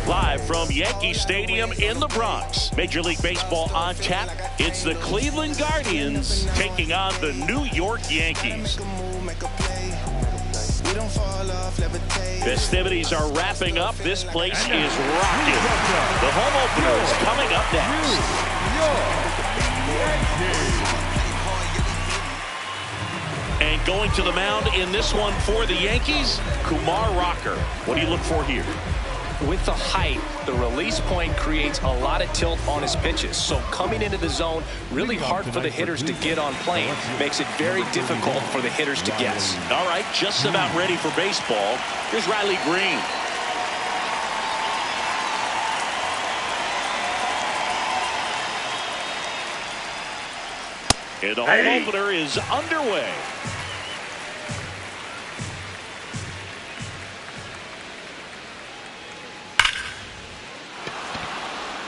Live from Yankee Stadium in the Bronx, Major League Baseball on tap. It's the Cleveland Guardians taking on the New York Yankees. Festivities are wrapping up. This place is rocking. The home opener is coming up next. And going to the mound in this one for the Yankees, Kumar Rocker. What do you look for here? With the height, the release point creates a lot of tilt on his pitches. So coming into the zone, really hard for the hitters to get on plane. Makes it very difficult for the hitters to guess. All right, just about ready for baseball. Here's Riley Green. And the home opener is underway.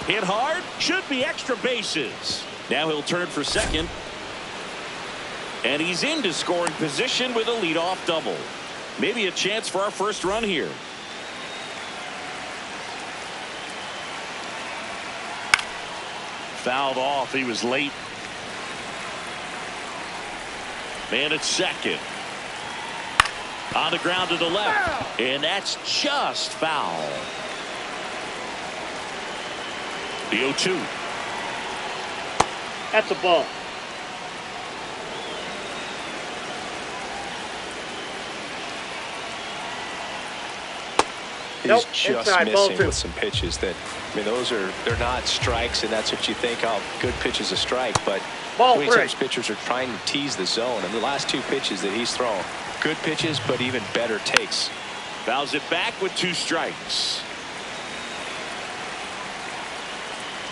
Hit hard, should be extra bases. Now he'll turn for second. And he's into scoring position with a leadoff double. Maybe a chance for our first run here. Fouled off, he was late. Man at second. On the ground to the left. And that's just foul. The 0-2. That's a ball. He's just missing with some pitches that, I mean, they're not strikes, and that's what you think, oh, good pitch is a strike, but many times pitchers are trying to tease the zone, and the last two pitches that he's thrown, good pitches, but even better takes. Fouls it back with 2 strikes.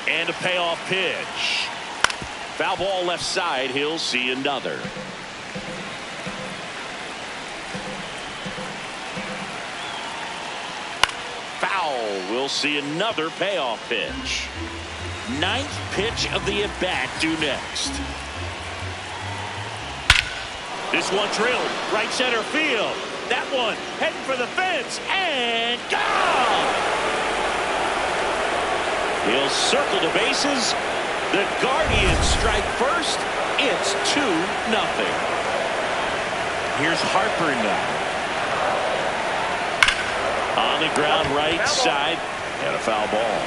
And a payoff pitch. Foul ball left side. He'll see another. Foul. We'll see another payoff pitch. 9th pitch of the at-bat due next. This one drilled right center field. That one heading for the fence and gone. He'll circle the bases. The Guardians strike first. It's 2-0. Here's Harper now. On the ground right side. And a foul ball.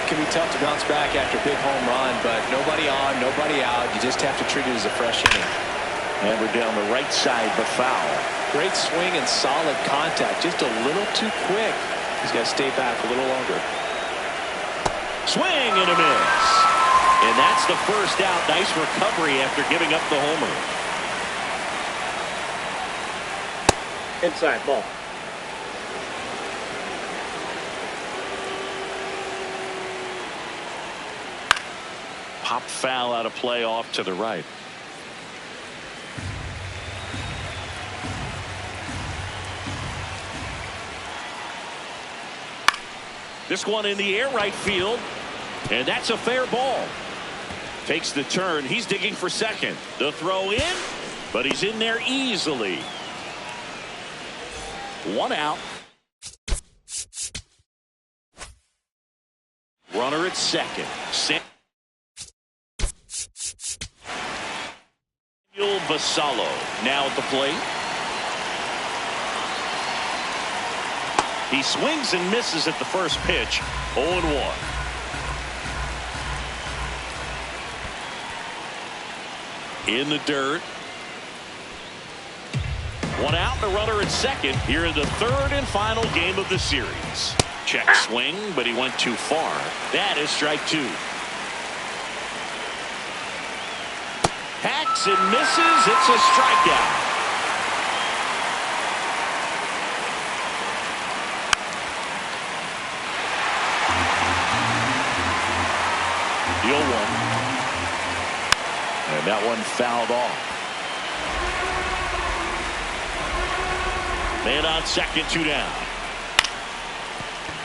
It can be tough to bounce back after a big home run, but nobody on, nobody out. You just have to treat it as a fresh inning. And we're down the right side, but foul. Great swing and solid contact. Just a little too quick. He's got to stay back a little longer. Swing and a miss. And that's the first out. Nice recovery after giving up the homer. Inside ball. Pop foul out of play off to the right. This one in the air right field. And that's a fair ball. Takes the turn. He's digging for second. The throw in, but he's in there easily. 1 out. Runner at second. Samuel Vassallo now at the plate. He swings and misses at the first pitch. 0-1. In the dirt. 1 out and a runner at second here in the 3rd and final game of the series. Check swing, but he went too far. That is strike 2. Hacks and misses. It's a strikeout. The 0-1. And that one fouled off. Man on second, 2 down.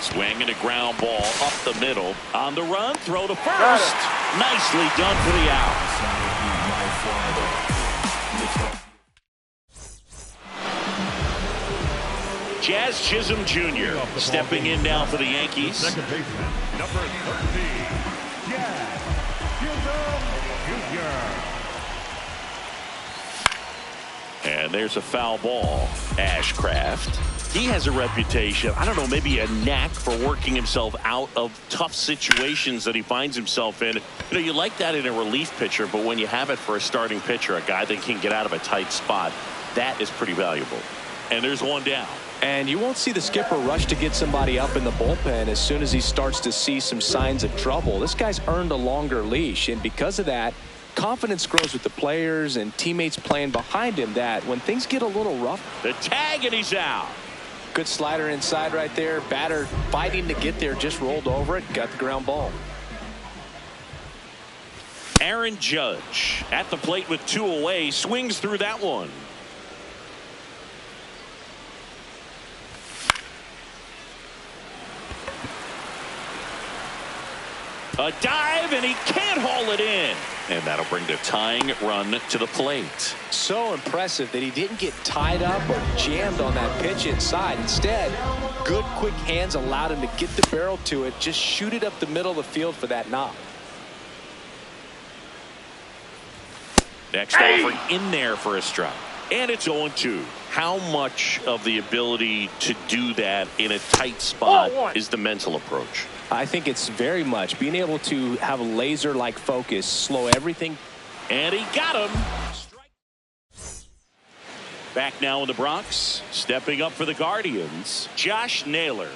Swing and a ground ball up the middle. On the run, throw to first. Nicely done for the out. Jazz Chisholm Jr. stepping in now for the Yankees. Second baseman, number 30, Jazz Chisholm Jr. And there's a foul ball. Ashcraft. He has a reputation, I don't know, maybe a knack for working himself out of tough situations that he finds himself in. You know, you like that in a relief pitcher, but when you have it for a starting pitcher, a guy that can get out of a tight spot, that is pretty valuable. And there's one down. And you won't see the skipper rush to get somebody up in the bullpen as soon as he starts to see some signs of trouble. This guy's earned a longer leash, and because of that, confidence grows with the players and teammates playing behind him that when things get a little rough. The tag, and he's out. Good slider inside right there. Batter fighting to get there, just rolled over it, got the ground ball. Aaron Judge at the plate with 2 away, swings through that one. A dive, and he can't haul it in. And that'll bring the tying run to the plate. So impressive that he didn't get tied up or jammed on that pitch inside. Instead, good quick hands allowed him to get the barrel to it, just shoot it up the middle of the field for that knock. Next offer in there for a strike. And it's 0-2. How much of the ability to do that in a tight spot is the mental approach? I think it's very much being able to have a laser-like focus, slow everything. And he got him. Back now in the Bronx, stepping up for the Guardians, Josh Naylor.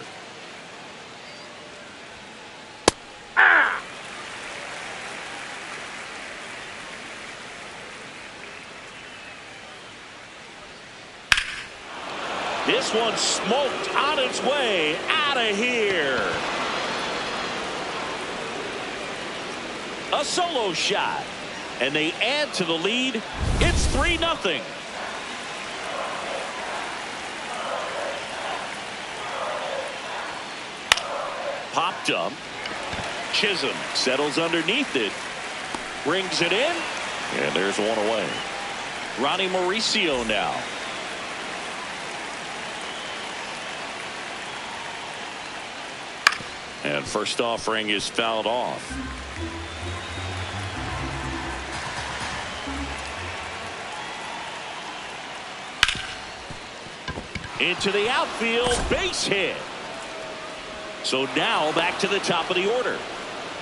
This one smoked on its way out of here. A solo shot, and they add to the lead. It's 3-0. Popped up. Chisholm settles underneath it, brings it in, and there's one away. Ronnie Mauricio now. And first offering is fouled off. Into the outfield, base hit. So now back to the top of the order.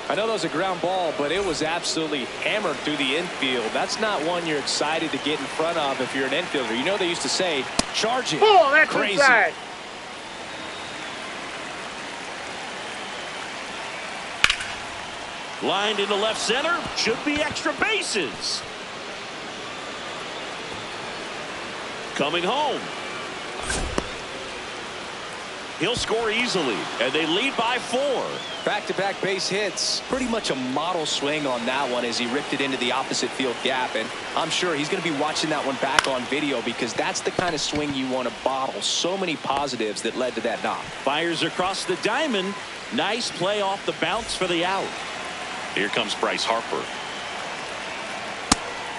I know that was a ground ball, but it was absolutely hammered through the infield. That's not one you're excited to get in front of if you're an infielder. You know they used to say, charge it. Oh, that's crazy. Inside. Lined into left center, should be extra bases. Coming home. He'll score easily, and they lead by 4. Back-to-back base hits. Pretty much a model swing on that one as he ripped it into the opposite field gap. And I'm sure he's going to be watching that one back on video because that's the kind of swing you want to bottle. So many positives that led to that knock. Fires across the diamond. Nice play off the bounce for the out. Here comes Bryce Harper.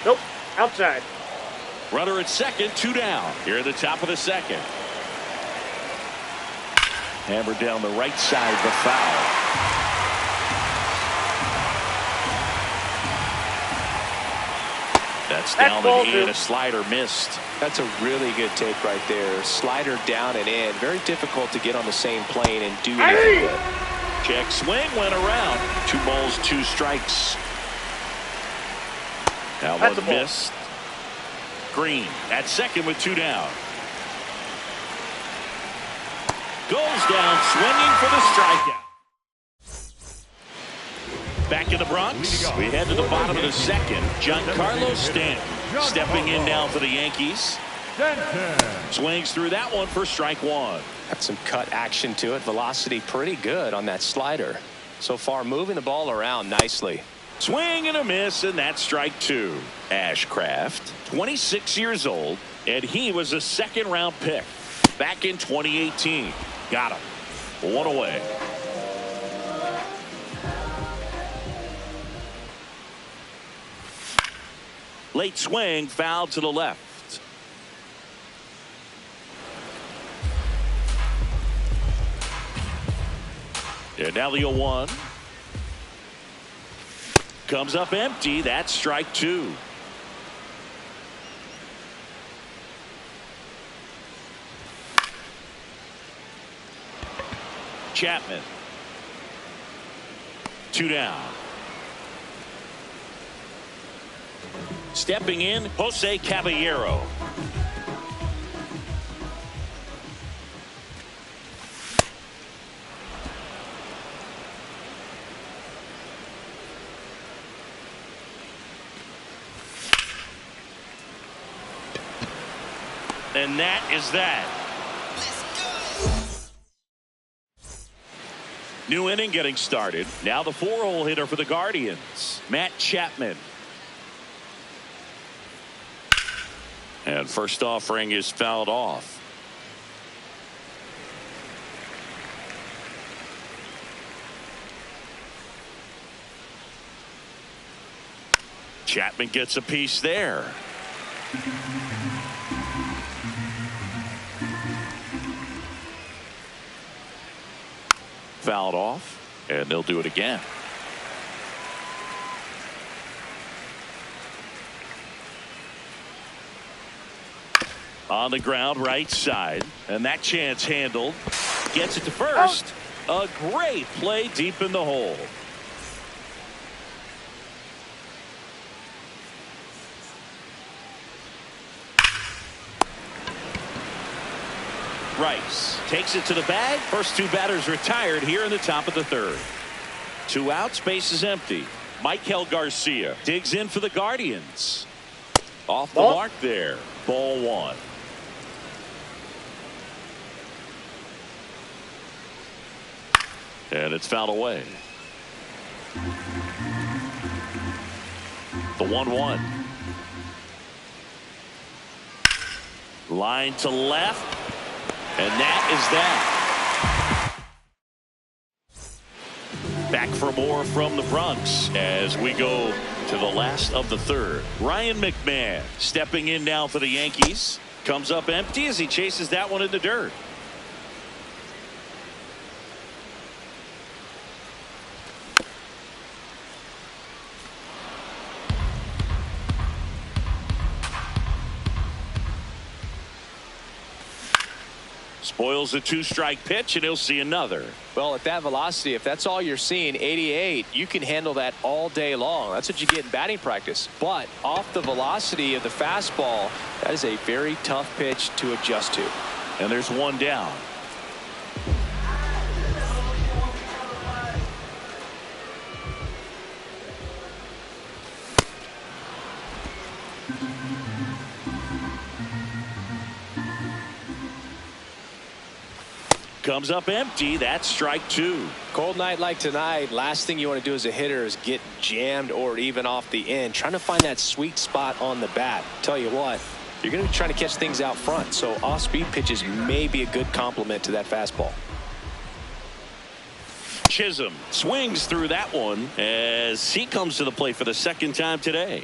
Nope. Outside. Runner at second, 2 down. Here at the top of the second. Hammered down the right side, the foul. That's down and in. A slider missed. That's a really good take right there. Slider down and in. Very difficult to get on the same plane and do anything with. Check swing went around. 2 balls, 2 strikes. Now one missed. Green at second with 2 down. Goes down swinging for the strikeout. Back in the Bronx, we head to the bottom of the second. Giancarlo Stanton stepping in now for the Yankees. Swings through that one for strike 1. Got some cut action to it. Velocity pretty good on that slider. So far moving the ball around nicely. Swing and a miss, and that's strike 2. Ashcraft, 26 years old, and he was a 2nd-round pick back in 2018. Got him. 1 away. Late swing, foul to the left. And now the 0-1. Comes up empty. That's strike two. Chapman. 2 down. Stepping in, Jose Caballero. And that is that. New inning getting started. Now the 4-hole hitter for the Guardians, Matt Chapman. And first offering is fouled off. Chapman gets a piece there. Fouled off, and they'll do it again. On the ground, right side, and that chance handled. Gets it to first. A great play deep in the hole. Rice takes it to the bag. First two batters retired here in the top of the third. 2 outs, base is empty. Michael Garcia digs in for the Guardians. Off the mark there. Ball 1. And it's fouled away. The 1-1. Line to left. And that is that. Back for more from the Bronx as we go to the last of the third. Ryan McMahon stepping in now for the Yankees. Comes up empty as he chases that one in the dirt. Spoils a 2-strike pitch, and he'll see another. Well, at that velocity, if that's all you're seeing, 88, you can handle that all day long. That's what you get in batting practice. But off the velocity of the fastball, that is a very tough pitch to adjust to. And there's 1 down. Comes up empty. That's strike 2. Cold night like tonight, last thing you want to do as a hitter is get jammed or even off the end. Trying to find that sweet spot on the bat. Tell you what, you're going to be trying to catch things out front. So off-speed pitches may be a good complement to that fastball. Chisholm swings through that one as he comes to the plate for the second time today.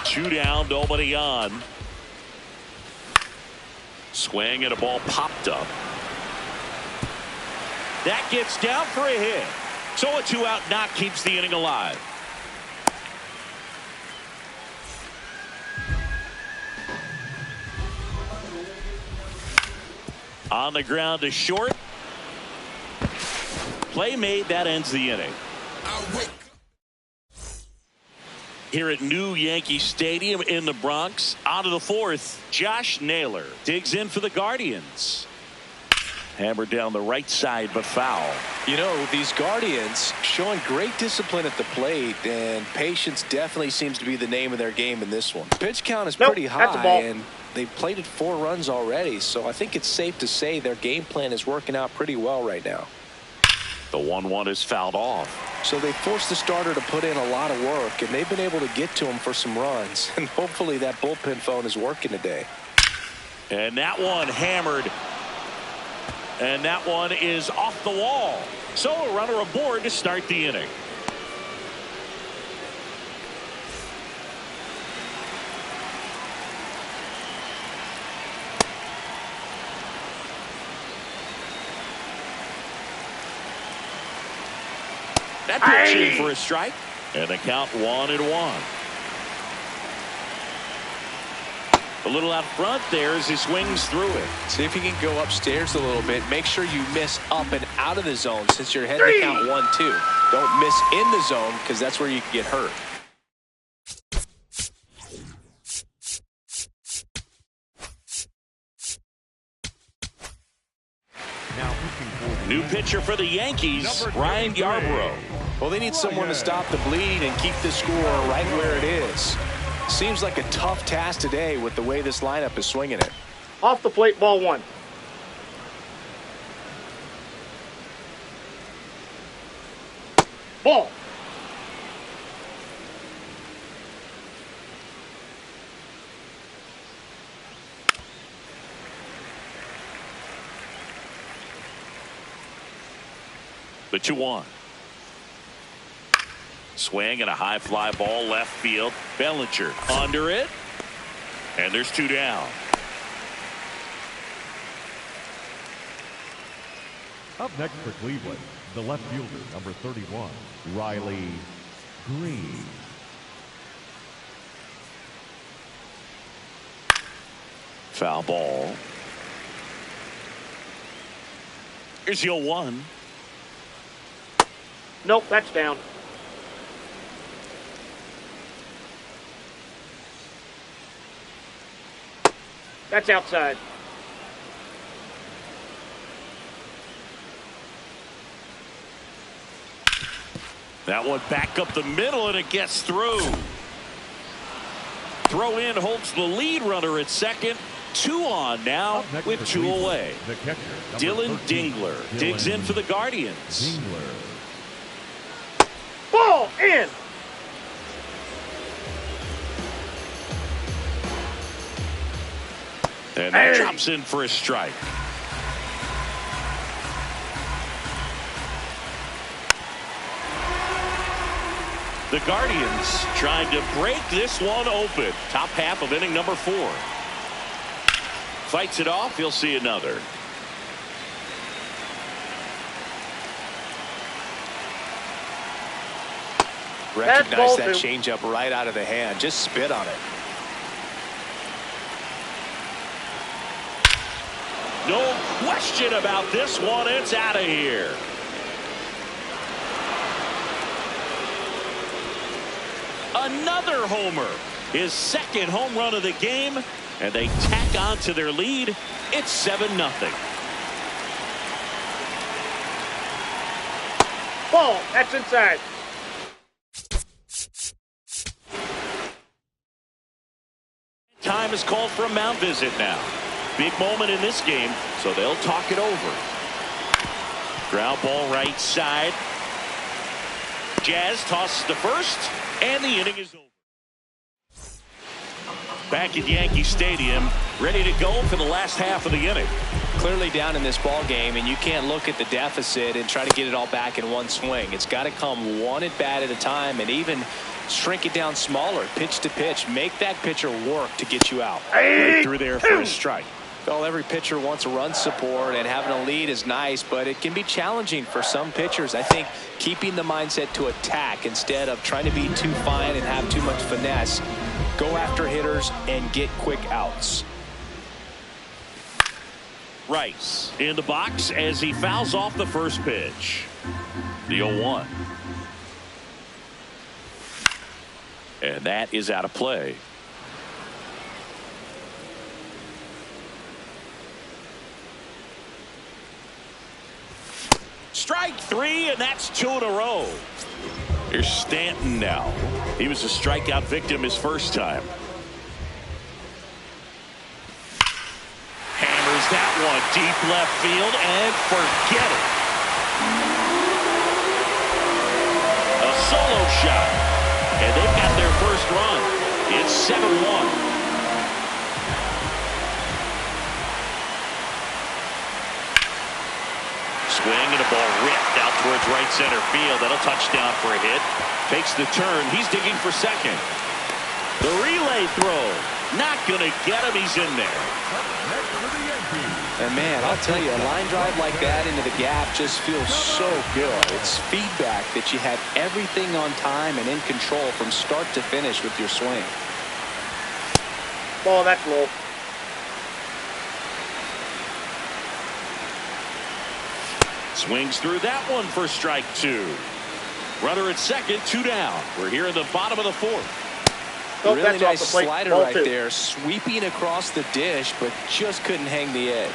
Two down, nobody on. Swing and a ball popped up. That gets down for a hit. So a 2-out knock keeps the inning alive. On the ground to short. Play made, that ends the inning. Here at New Yankee Stadium in the Bronx, out of the 4th, Josh Naylor digs in for the Guardians. Hammered down the right side, but foul. You know, these Guardians showing great discipline at the plate, and patience definitely seems to be the name of their game in this one. Pitch count is pretty high, and they've plated 4 runs already, so I think it's safe to say their game plan is working out pretty well right now. The 1-1 is fouled off. So they forced the starter to put in a lot of work, and they've been able to get to him for some runs. And hopefully that bullpen phone is working today. And that one hammered. And that one is off the wall. So a runner aboard to start the inning. That pitch in for a strike. And the count 1-1. A little out front there as he swings through it. See if you can go upstairs a little bit. Make sure you miss up and out of the zone since you're heading to count 1-2. Don't miss in the zone because that's where you can get hurt. New pitcher for the Yankees, Ryan Yarbrough. Well, they need someone to stop the bleed and keep the score right where it is. Seems like a tough task today with the way this lineup is swinging it. Off the plate, ball 1. Ball. The 2-1. Swing and a high fly ball left field. Bellinger under it. And there's 2 down. Up next for Cleveland, the left fielder, number 31, Riley Green. Foul ball. Here's the 0-1. Nope, that's down. That's outside. That one back up the middle, and it gets through. Throw in holds the lead runner at second. 2 on now with 2 away. The catcher, Dylan 13, Dingler digs in for the Guardians. Dingler. Ball in. And that drops in for a strike. The Guardians trying to break this one open. Top half of inning number 4. Fights it off. He'll see another. Recognize that changeup right out of the hand. Just spit on it. No question about this one. It's out of here. Another homer. His second home run of the game. And they tack on to their lead. It's 7-0. Ball. That's inside. Time is called for a mound visit now. Big moment in this game, so they'll talk it over. Ground ball right side. Jazz tosses to first, and the inning is over. Back at Yankee Stadium, ready to go for the last half of the inning. Clearly down in this ball game, and you can't look at the deficit and try to get it all back in one swing. It's got to come one at bat at a time, and even shrink it down smaller, pitch to pitch. Make that pitcher work to get you out. Right through there for a strike. Well, every pitcher wants a run support, and having a lead is nice, but it can be challenging for some pitchers. I think keeping the mindset to attack instead of trying to be too fine and have too much finesse. Go after hitters and get quick outs. Rice in the box as he fouls off the first pitch. The 0-1. And that is out of play. Strike 3, and that's 2 in a row. Here's Stanton now. He was a strikeout victim his first time. Hammers that one deep left field, and forget it. A solo shot, and they've got their first run. It's 7-1. Swing and a ball ripped out towards right center field. That'll touch down for a hit. Takes the turn. He's digging for second. The relay throw. Not going to get him. He's in there. And man, I'll tell you, a line drive like that into the gap just feels so good. It's feedback that you had everything on time and in control from start to finish with your swing. Ball, that's low. Swings through that one for strike 2. Runner at second, 2 down. We're here in the bottom of the 4th. Oh, really nice slider ball right 2. there, sweeping across the dish, but just couldn't hang the edge.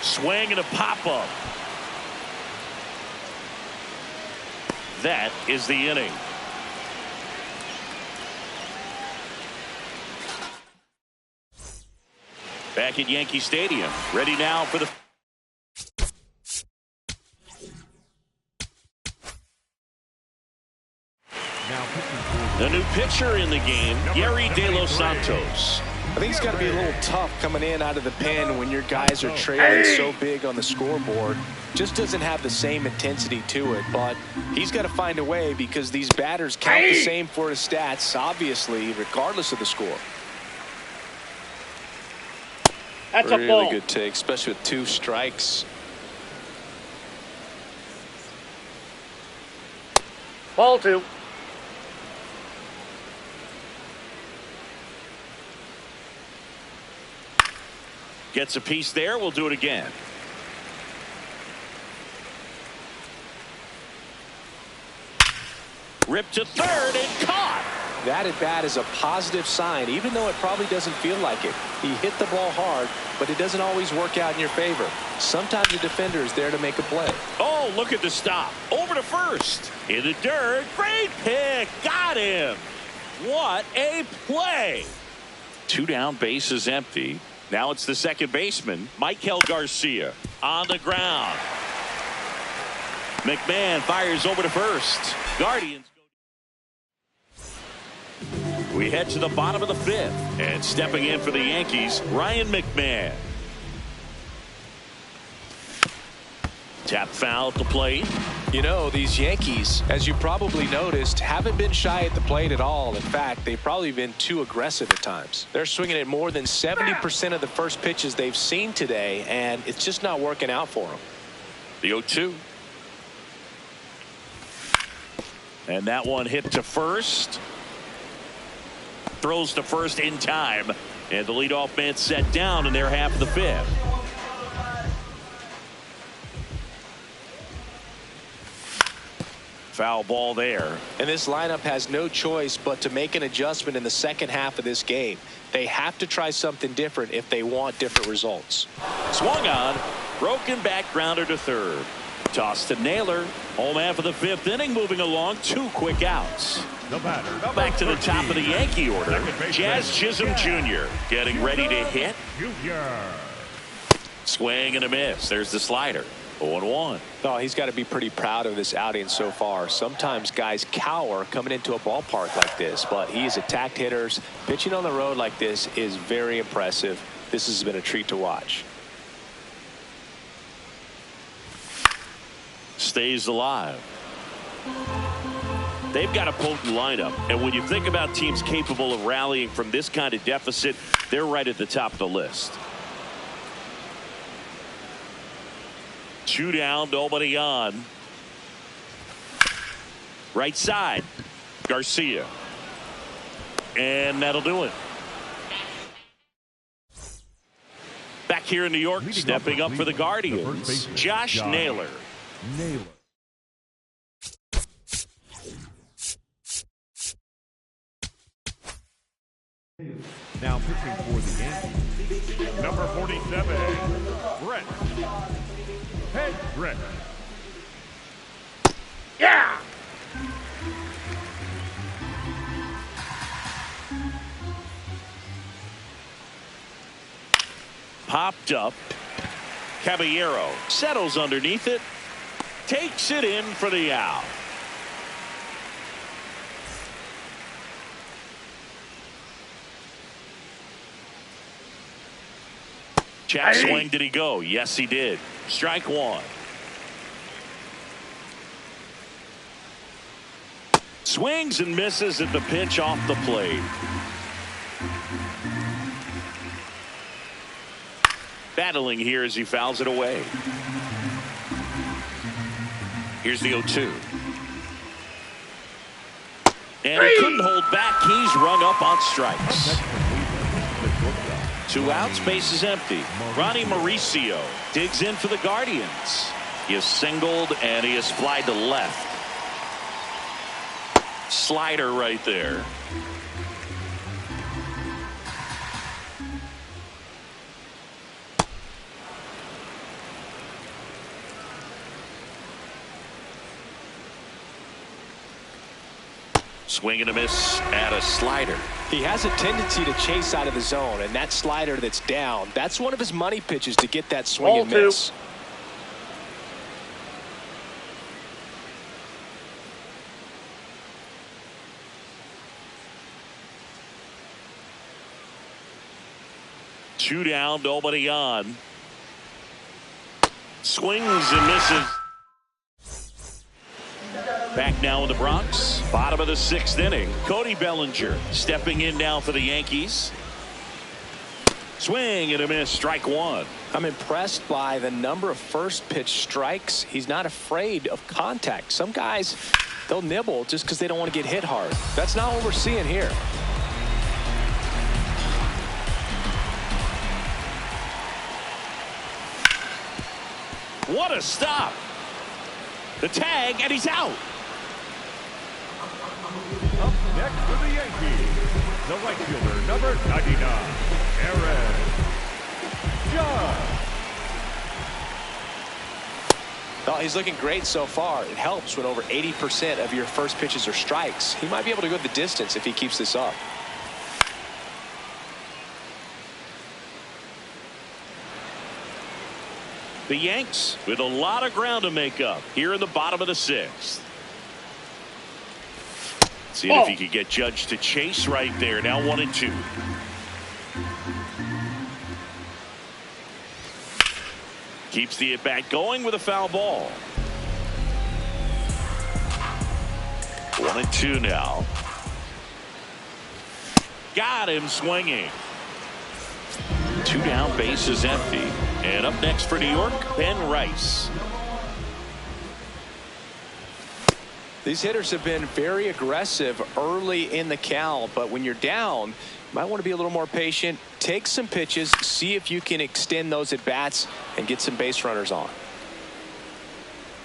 Swing and a pop-up. That is the inning. Back at Yankee Stadium, ready now for the new pitcher in the game, Yerry De Los Santos. I think it's got to be a little tough coming in out of the pen when your guys are trailing so big on the scoreboard. Just doesn't have the same intensity to it, but he's got to find a way because these batters count the same for his stats, obviously, regardless of the score. That's a ball. Really good take, especially with 2 strikes. Ball 2. Gets a piece there. We'll do it again. Ripped to third and caught. That at bat is a positive sign, even though it probably doesn't feel like it. He hit the ball hard, but it doesn't always work out in your favor. Sometimes the defender is there to make a play. Oh, look at the stop. Over to first. In the dirt. Great pick. Got him. What a play. 2 down, base is empty. Now it's the second baseman, Michael Garcia, on the ground. McMahon fires over to first. Guardians. We head to the bottom of the 5th, and stepping in for the Yankees, Ryan McMahon. Tap foul at the plate. You know, these Yankees, as you probably noticed, haven't been shy at the plate at all. In fact, they've probably been too aggressive at times. They're swinging at more than 70% of the first pitches they've seen today, and it's just not working out for them. The 0-2. And that one hit to first. Throws to first in time. And the leadoff man set down in their half of the 5th. Foul ball there. And this lineup has no choice but to make an adjustment in the second half of this game. They have to try something different if they want different results. Swung on. Broken back grounder to third. Toss to Naylor. Home half of the 5th inning, moving along. 2 quick outs. Back to the top of the Yankee order. Jazz Chisholm Jr. getting ready to hit. Swing and a miss. There's the slider. 0-1. Oh, he's got to be pretty proud of this outing so far. Sometimes guys cower coming into a ballpark like this, but he's attacked hitters. Pitching on the road like this is very impressive. This has been a treat to watch. Stays alive. They've got a potent lineup, and when you think about teams capable of rallying from this kind of deficit, they're right at the top of the list. 2 down, nobody on. Right side, Garcia. And that'll do it. Back here in New York, stepping up for the Guardians, Josh Naylor. Now pitching for the Yankees, number 47, Brett Pedrick. Yeah. Popped up. Caballero settles underneath it. Takes it in for the out. Check swing. Did he go? Yes, he did. Strike 1. Swings and misses at the pitch off the plate. Battling here as he fouls it away. Here's the 0-2. And he couldn't hold back. He's rung up on strikes. 2 outs, base is empty. Ronnie Mauricio digs in for the Guardians. He is singled and he is flied to left. Slider right there. Swing and a miss at a slider. He has a tendency to chase out of the zone, and that slider that's down, that's one of his money pitches to get that swing and miss. 2 down, nobody on. Swings and misses. Back now in the Bronx, bottom of the 6th inning. Cody Bellinger stepping in now for the Yankees. Swing and a miss, strike 1. I'm impressed by the number of first pitch strikes. He's not afraid of contact. Some guys, they'll nibble just because they don't want to get hit hard. That's not what we're seeing here. What a stop. The tag, and he's out. Up next for the Yankees, the right fielder, number 99, Aaron Judge. Well, he's looking great so far. It helps when over 80% of your first pitches are strikes. He might be able to go the distance if he keeps this up. The Yanks with a lot of ground to make up here in the bottom of the 6th. Seeing if he could get Judge to chase right there. Now 1-2. Keeps the at-bat going with a foul ball. 1-2 now. Got him swinging. 2 down, base is empty. And up next for New York, Ben Rice. These hitters have been very aggressive early in the count, but when you're down, you might want to be a little more patient. Take some pitches, see if you can extend those at bats and get some base runners on.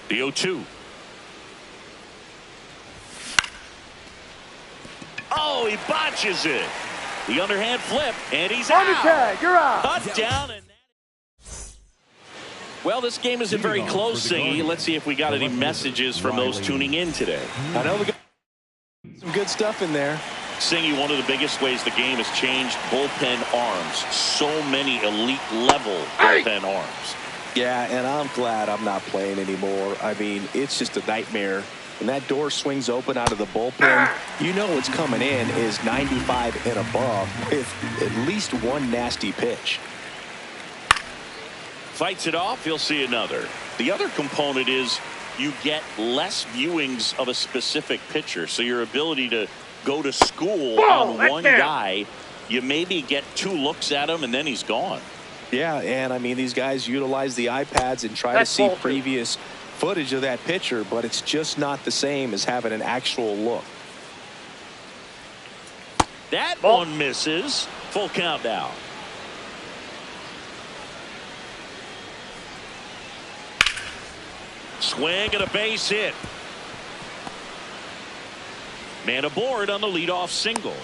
The 0-2. Oh, he botches it. The underhand flip, and he's out. Tag, you're out. Cut down. And well, this game isn't very close, Singy. Let's see if we got any messages from those tuning in today. I know we got some good stuff in there. Singy, one of the biggest ways the game has changed, bullpen arms. So many elite level bullpen arms. Yeah, and I'm glad I'm not playing anymore. I mean, it's just a nightmare. When that door swings open out of the bullpen, you know what's coming in is 95 and above with at least one nasty pitch. Fights it off, you'll see another. The other component is you get less viewings of a specific pitcher. So your ability to go to school on one guy, you maybe get 2 looks at him and then he's gone. Yeah, and I mean, these guys utilize the iPads and try to see previous footage of that pitcher, but it's just not the same as having an actual look. That one misses. Full count now. Swing and a base hit. Man aboard on the leadoff single.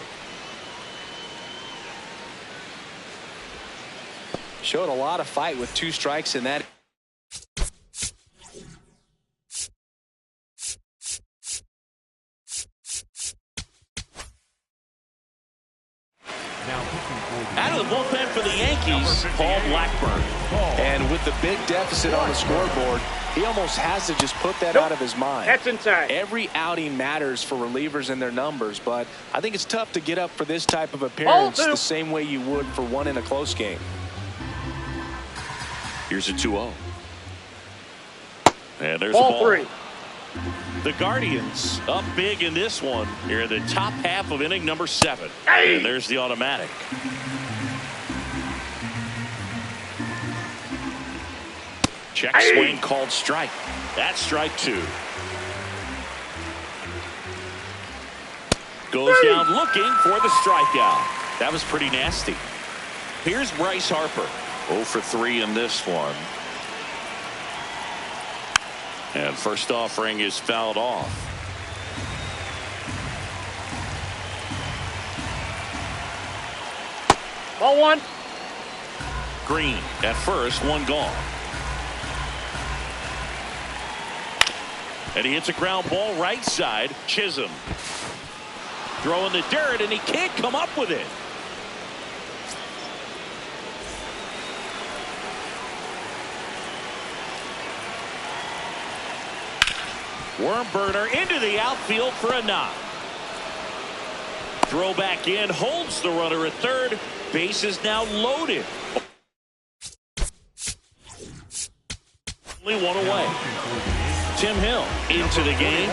Showed a lot of fight with 2 strikes in that. Out of the bullpen for the Yankees, Paul Blackburn. And with the big deficit on the scoreboard, he almost has to just put that out of his mind. That's inside. Every outing matters for relievers and their numbers, but I think it's tough to get up for this type of appearance the same way you would for one in a close game. Here's a 2-0. And there's a ball. 3. The Guardians up big in this one here in the top half of inning number 7. And there's the automatic. Check swing called strike. That's strike 2. Goes down looking for the strikeout. That was pretty nasty. Here's Bryce Harper. 0 for 3 in this one. And first offering is fouled off. Ball 1. Green at first, 1 gone. And he hits a ground ball right side. Chisholm throwing the dirt, and he can't come up with it. Worm burner into the outfield for a knock. Throw back in, holds the runner at third. Base is now loaded. Only 1 away. Tim Hill into the game.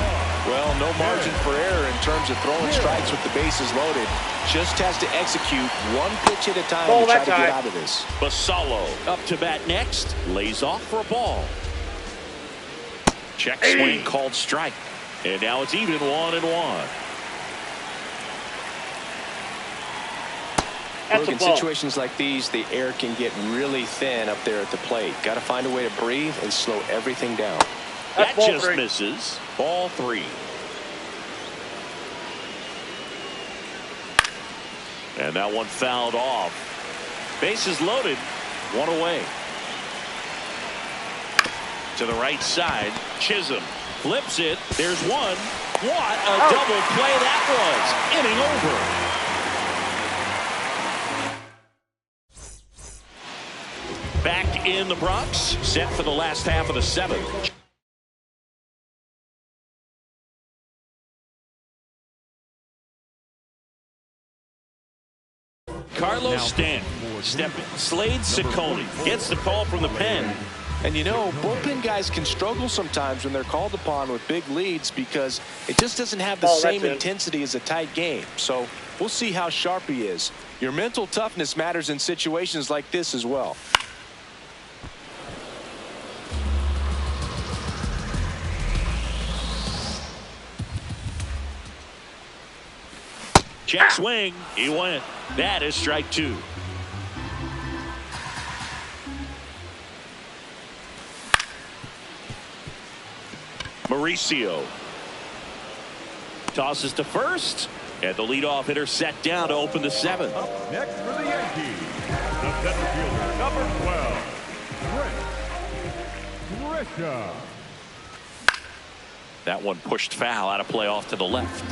Well, no margin for error in terms of throwing strikes with the bases loaded. Just has to execute 1 pitch at a time to try to get out of this. Basallo up to bat next. Lays off for a ball. Check swing called strike. And now it's even 1-1. Look, in situations like these, the air can get really thin up there at the plate. Got to find a way to breathe and slow everything down. That just misses. Ball 3. And that one fouled off. Bases loaded. 1 away. To the right side. Chisholm flips it. There's 1. What a double play that was. Inning over. Back in the Bronx. Set for the last half of the 7th. Carlos Stanton stepping. Slade Ciccone gets the call from the pen. And you know, bullpen guys can struggle sometimes when they're called upon with big leads because it just doesn't have the same intensity as a tight game. So we'll see how sharp he is. Your mental toughness matters in situations like this as well. Check swing. He went. That is strike 2. Mauricio tosses to first, and the leadoff hitter set down to open the 7th. Up next for the Yankees, the center fielder, number 12, Trent Grisham. That one pushed foul out of play off to the left.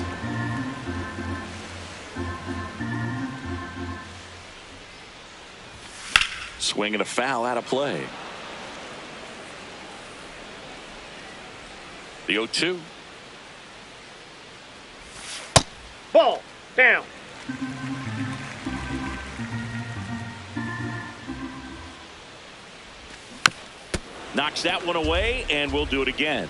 Swing and a foul out of play. The 0-2. Ball down. Knocks that one away, and we'll do it again.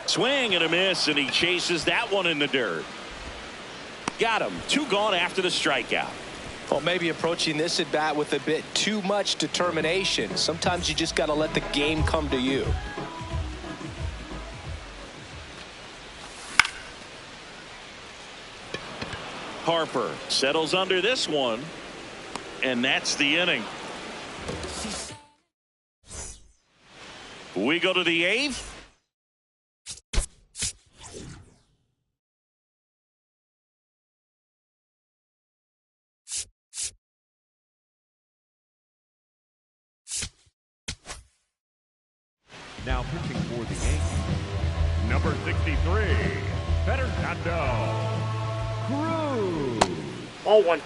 Swing and a miss, and he chases that one in the dirt. Got him. 2 gone after the strikeout. Well, maybe approaching this at bat with a bit too much determination. Sometimes you just got to let the game come to you. Harper settles under this one, and that's the inning. We go to the 8th. Now pitching for the Yankees, number 63, Fernando Cruz. Ball 1.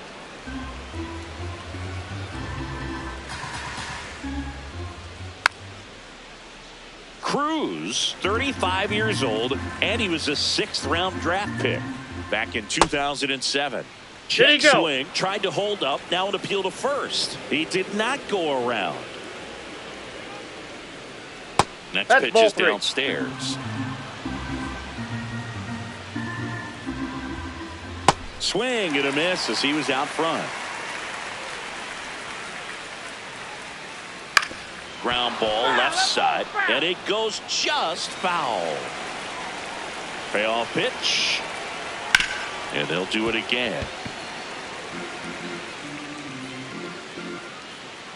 Cruz, 35 years old, and he was a 6th round draft pick back in 2007. Check swing, tried to hold up, now an appeal to first. He did not go around. Next pitch is downstairs. Swing and a miss as he was out front. Ground ball left side, and it goes just foul. Payoff pitch, and they'll do it again.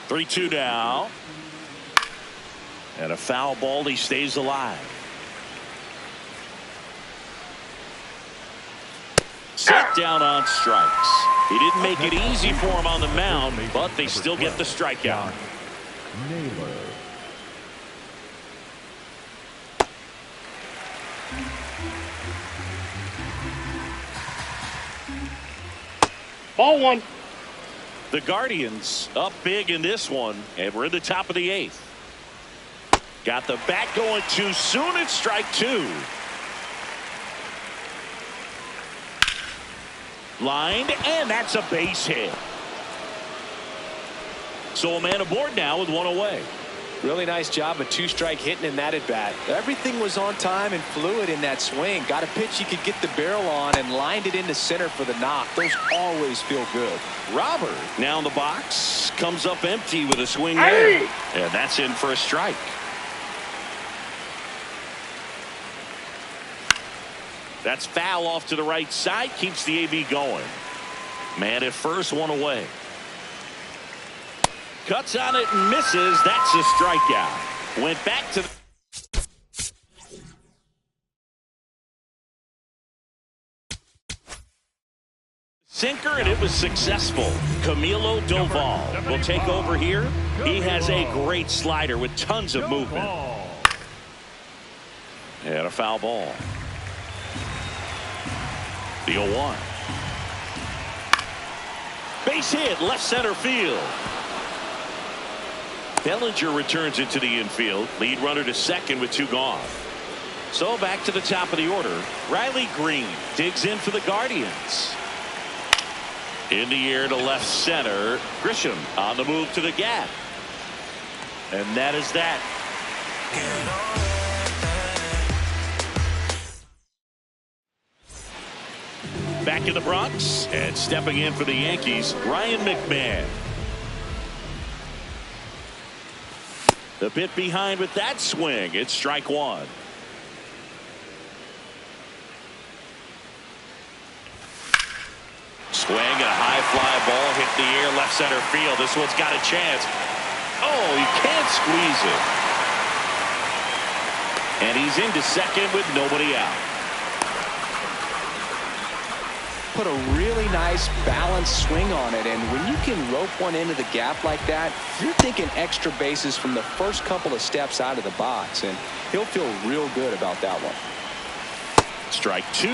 3-2 now. And a foul ball, he stays alive. Set down on strikes. He didn't make it easy for him on the mound, but they still get the strikeout. Naylor. Ball one. The Guardians up big in this one, and we're in the top of the 8th. Got the bat going too soon. It's strike 2. Lined, and that's a base hit. So a man aboard now with one away. Really nice job of 2-strike hitting in that at bat. Everything was on time and fluid in that swing. Got a pitch he could get the barrel on and lined it into center for the knock. Those always feel good. Robert now in the box, comes up empty with a swing there, and that's in for a strike. That's foul off to the right side, keeps the AB going. Man at first, one away. Cuts on it and misses. That's a strikeout. Went back to the sinker, and it was successful. Camilo Doval will take over here. He has a great slider with tons of movement. And a foul ball. The 0-1. Base hit, left center field. Bellinger returns it to the infield. Lead runner to second with 2 gone. So back to the top of the order. Riley Green digs in for the Guardians. In the air to left center. Grisham on the move to the gap. And that is that. Back in the Bronx, and stepping in for the Yankees, Ryan McMahon. The bit behind with that swing. It's strike 1. Swing and a high fly ball hit the air left center field. This one's got a chance. Oh, he can't squeeze it. And he's into second with nobody out. Put a really nice balanced swing on it, and when you can rope one into the gap like that, you're thinking extra bases from the first couple of steps out of the box, and he'll feel real good about that one. Strike 2.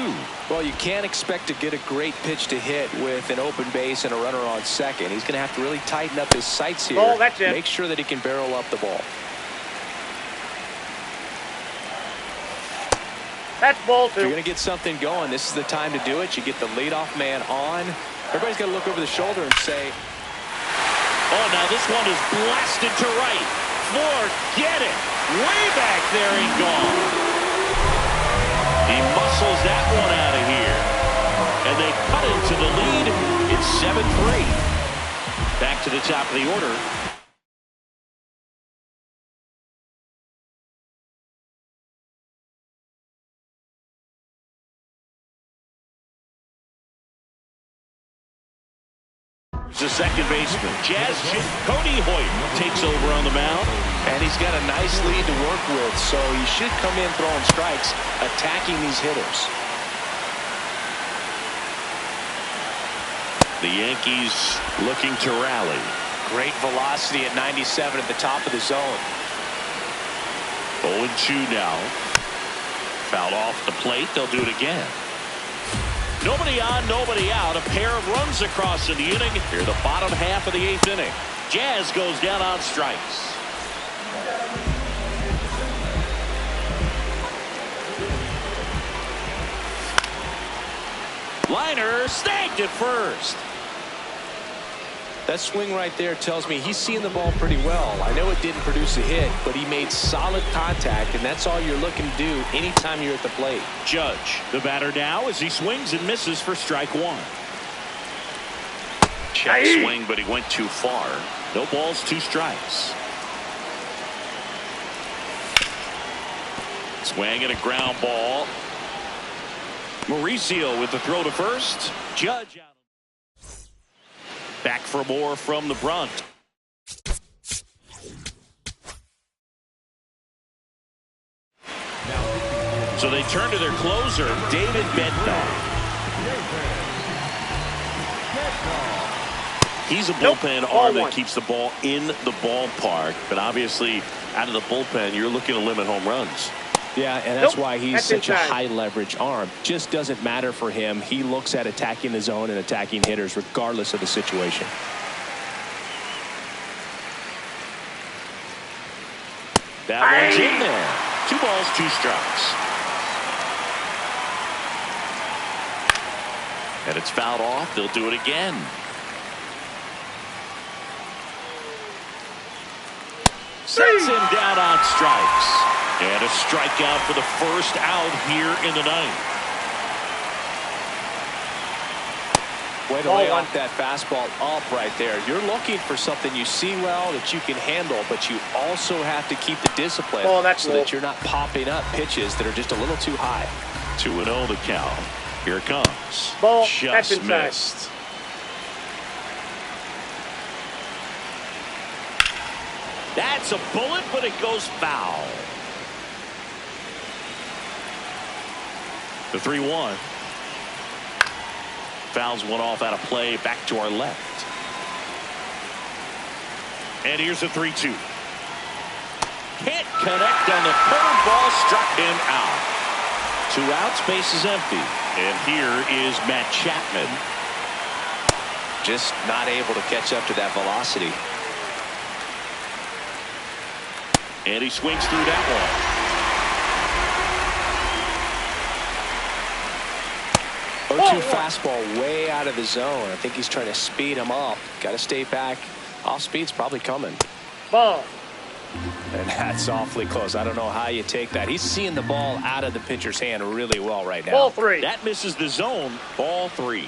Well, you can't expect to get a great pitch to hit with an open base and a runner on second. He's going to have to really tighten up his sights here. Oh, that's it. Make sure that he can barrel up the ball. That's ball 2. If you're going to get something going, this is the time to do it. You get the leadoff man on. Everybody's got to look over the shoulder and say, oh, now this one is blasted to right. Forget it. Way back there and gone. He muscles that one out of here. And they cut into the lead. It's 7-3. Back to the top of the order. The second baseman, Cody Hoyt takes over on the mound. And he's got a nice lead to work with, so he should come in throwing strikes, attacking these hitters. The Yankees looking to rally. Great velocity at 97 at the top of the zone. 0-2 now. Fouled off the plate. They'll do it again. Nobody on, nobody out. A pair of runs across in the inning. Here, the bottom half of the 8th inning. Jazz goes down on strikes. Liner snagged at first. That swing right there tells me he's seeing the ball pretty well. I know it didn't produce a hit, but he made solid contact, and that's all you're looking to do anytime you're at the plate. Judge, the batter now, as he swings and misses for strike one. Check swing, but he went too far. No balls, 2 strikes. Swing and a ground ball. Mauricio with the throw to first. Judge out. Back for more from the brunt. So they turn to their closer, David Bednar. He's a bullpen arm that keeps the ball in the ballpark, but obviously out of the bullpen, you're looking to limit home runs. Yeah, and that's why he's such a high leverage arm. Just doesn't matter for him. He looks at attacking the zone and attacking hitters regardless of the situation. That one's in there. 2 balls, 2 strikes. And it's fouled off. They'll do it again. Sets him down on strikes. And a strikeout for the first out here in the ninth. Way to lay off that fastball up right there. You're looking for something you see well that you can handle, but you also have to keep the discipline so that you're not popping up pitches that are just a little too high. 2-0 the count. Here it comes. Ball. Just missed. That's a bullet, but it goes foul. The 3-1. Fouls one off out of play. Back to our left. And here's a 3-2. Can't connect on the curveball. Struck him out. 2 outs. Base is empty. And here is Matt Chapman. Just not able to catch up to that velocity. And he swings through that one. 0-2 fastball way out of the zone. I think he's trying to speed him up. Got to stay back. Off speed's probably coming. Ball. And that's awfully close. I don't know how you take that. He's seeing the ball out of the pitcher's hand really well right now. Ball 3. That misses the zone. Ball 3.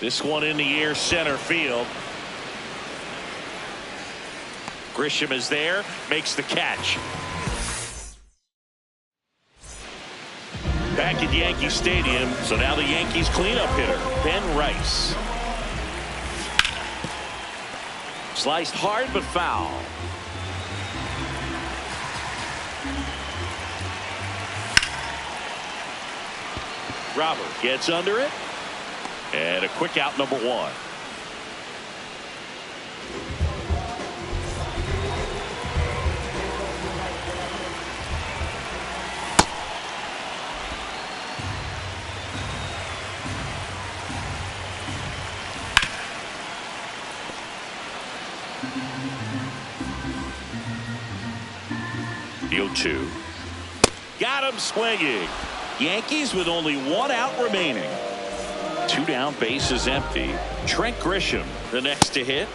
This one in the air, center field. Grisham is there, makes the catch. Back at Yankee Stadium, so now the Yankees cleanup hitter, Ben Rice. Sliced hard but foul. Robert gets under it. And a quick out, number 1. The 0-2. Got him swinging. Yankees with only 1 out remaining. 2 down, base is empty. Trent Grisham, the next to hit.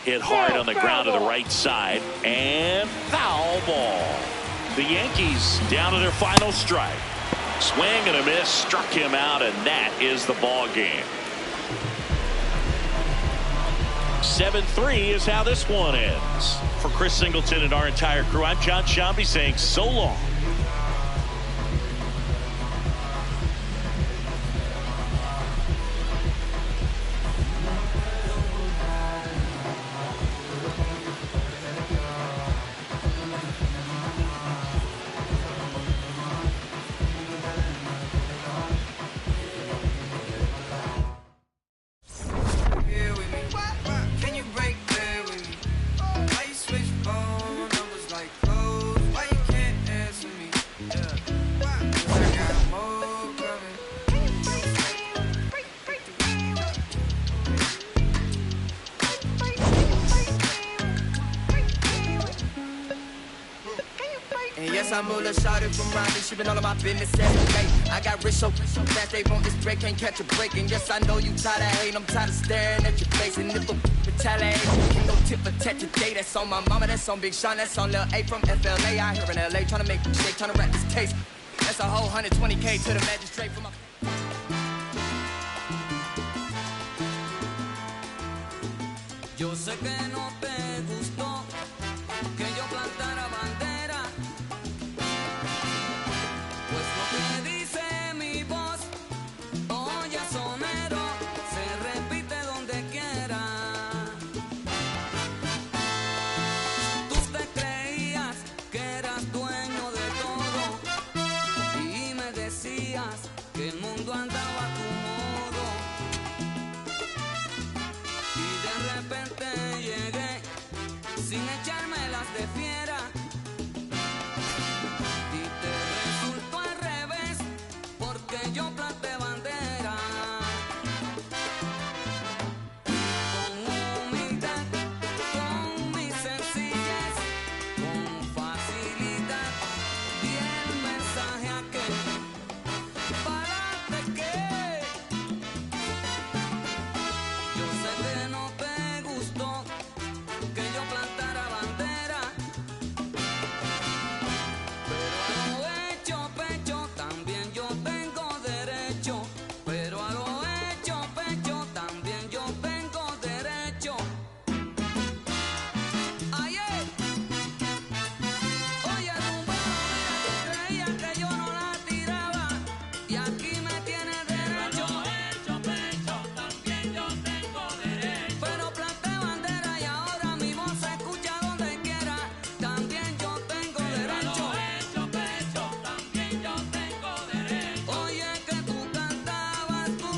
Hit hard on the ground to the right side. And foul ball. The Yankees down to their final strike. Swing and a miss, struck him out, and that is the ball game. 7-3 is how this one ends. For Chris Singleton and our entire crew, I'm John Shambi saying so long. Yes, I'm Mula Shawty from Rhyming. She been all of my business every day. I got rich so fast they want this break, can't catch a break. And yes, I know you tired of hating, I'm tired of staring at your face. And if a retaliate, ain't no tip for tat today. That's on my mama, that's on Big Sean, that's on Lil A from FLA. I here in LA, tryna make shake, tryna rap this case. That's a whole 120K to the magistrate for my... Yo sé que no te gustó que yo plantara bandera, pues lo que dice mi voz, oye sonero, se repite donde quiera. Tú te creías que eras dueño de todo y me decías que el mundo andaba a tu modo. Y de repente llegué sin echarme las de fiera y te resultó al revés porque yo planté bandera. Con humildad, con mi sencillez, con facilidad di el mensaje aquel. Párate que yo sé que no te gustó que yo plantara bandera, pero a lo hecho pecho también yo tengo derecho, pero a lo hecho pecho también yo tengo derecho. Ayer, oye rumbero, mira, tú creías que yo no la tiraba y aquí me tienes derecho. Pero planté bandera y ahora mi voz se escucha donde quiera. También yo tengo derecho. Oye, que tú cantabas, tú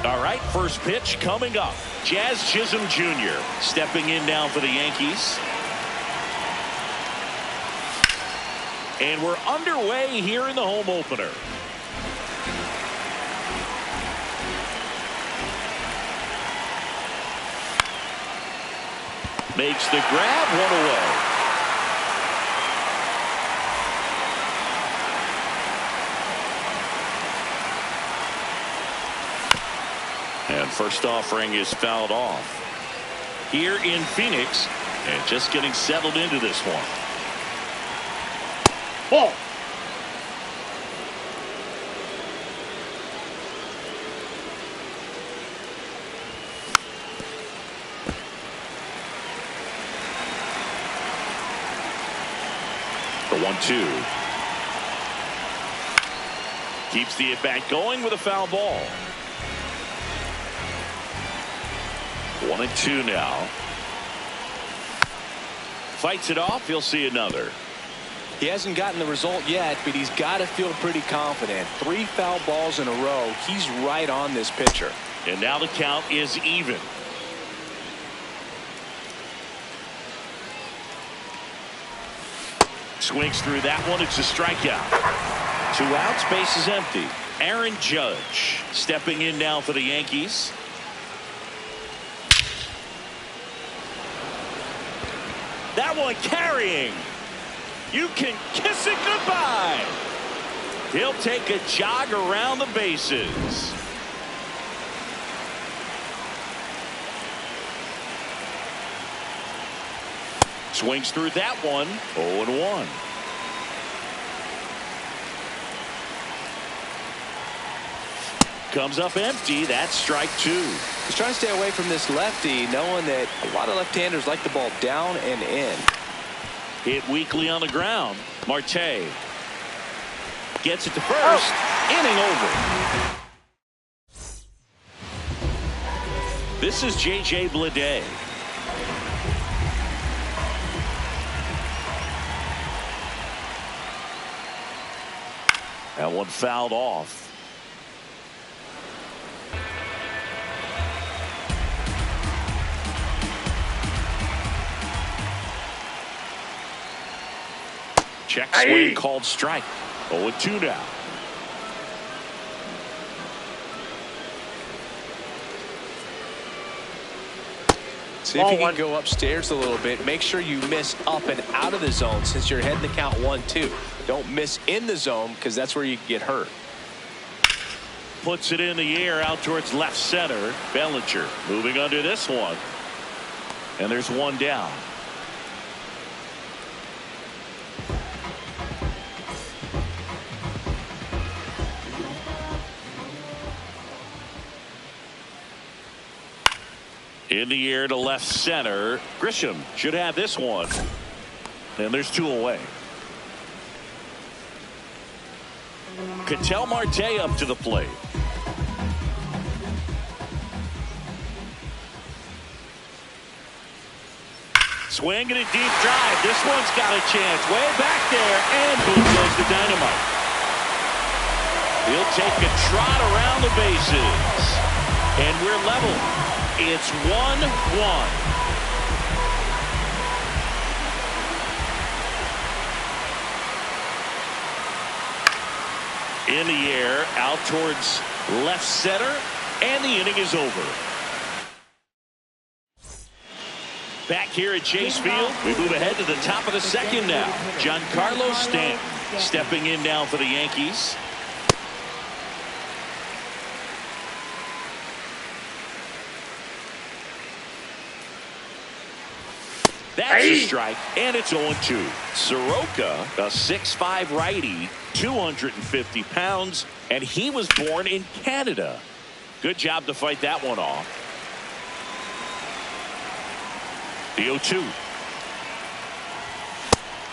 All right, first pitch coming up. Jazz Chisholm Jr. stepping in now for the Yankees. And we're underway here in the home opener. Makes the grab, one away. And first offering is fouled off here in Phoenix, and just getting settled into this one. Ball. The 1-2. Keeps the at-bat going with a foul ball. 1-2 now. Fights it off. He'll see another. He hasn't gotten the result yet, but he's got to feel pretty confident. 3 foul balls in a row. He's right on this pitcher. And now the count is even. Swings through that one. It's a strikeout. 2 outs. Base is empty. Aaron Judge stepping in now for the Yankees. That one carrying. You can kiss it goodbye. He'll take a jog around the bases. Swings through that one. 0-1. Comes up empty. That's strike 2. He's trying to stay away from this lefty, knowing that a lot of left-handers like the ball down and in. Hit weakly on the ground. Marte gets it to first. Inning over. This is J.J. Bleday. That one fouled off. Check swing called strike. 0-2 now. See if you can go upstairs a little bit. Make sure you miss up and out of the zone since you're heading the count 1-2. Don't miss in the zone because that's where you can get hurt. Puts it in the air out towards left center. Bellinger moving under this one. And there's one down. In the air to left center. Grisham should have this one. And there's 2 away. Ketel Marte up to the plate. Swing and a deep drive. This one's got a chance. Way back there. And boom goes the dynamite. He'll take a trot around the bases. And we're level. It's 1-1. In the air, out towards left center, and the inning is over. Back here at Chase Field, we move ahead to the top of the second now. Giancarlo Stanton stepping in now for the Yankees. That's a strike, and it's 0-2. Soroka, a 6'5" righty, 250 pounds, and he was born in Canada. Good job to fight that one off. The 0-2.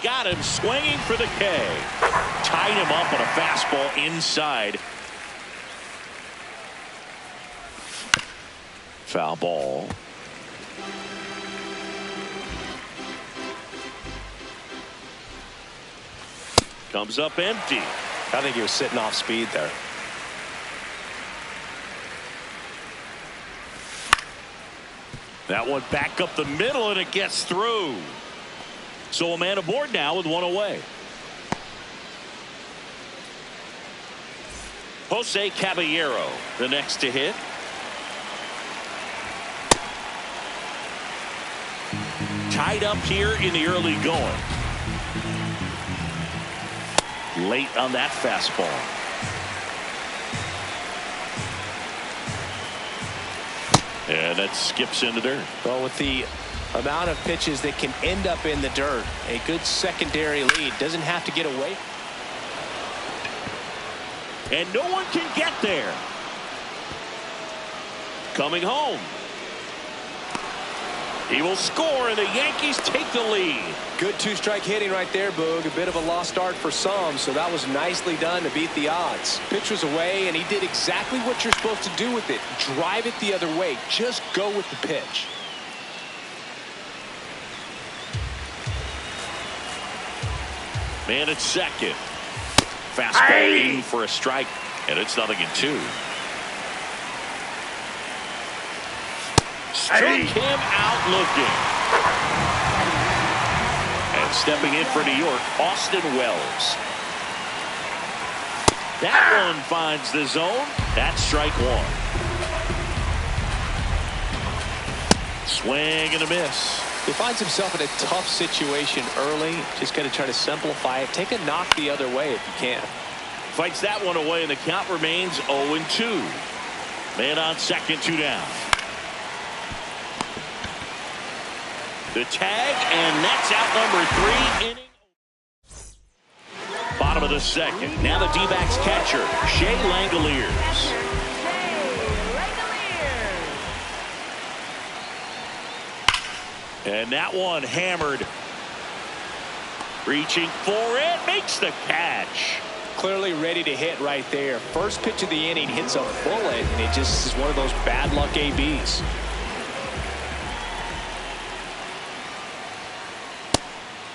Got him swinging for the K. Tied him up on a fastball inside. Foul ball. Comes up empty. I think he was sitting off speed there. That one back up the middle, and it gets through. So a man aboard now with one away. Jose Caballero, the next to hit. Tied up here in the early going. Late on that fastball. And that skips into dirt. Well, with the amount of pitches that can end up in the dirt, a good secondary lead doesn't have to get away. And no one can get there. Coming home. He will score, and the Yankees take the lead. Good two-strike hitting right there, Boog. A bit of a lost start for some, so that was nicely done to beat the odds. Pitch was away, and he did exactly what you're supposed to do with it. Drive it the other way. Just go with the pitch. Man at second. Fastball in for a strike, and it's 0-2. Struck him out looking. And stepping in for New York, Austin Wells. That one finds the zone. That's strike one. Swing and a miss. He finds himself in a tough situation early. Just got to try to simplify it. Take a knock the other way if you can. Fights that one away, and the count remains 0-2. Man on second, 2 down. The tag, and that's out number 3 inning. Bottom of the second. Now the D-backs catcher, Shea Langoliers. And that one hammered. Reaching for it, makes the catch. Clearly ready to hit right there. First pitch of the inning hits a bullet, and it just is one of those bad luck ABs.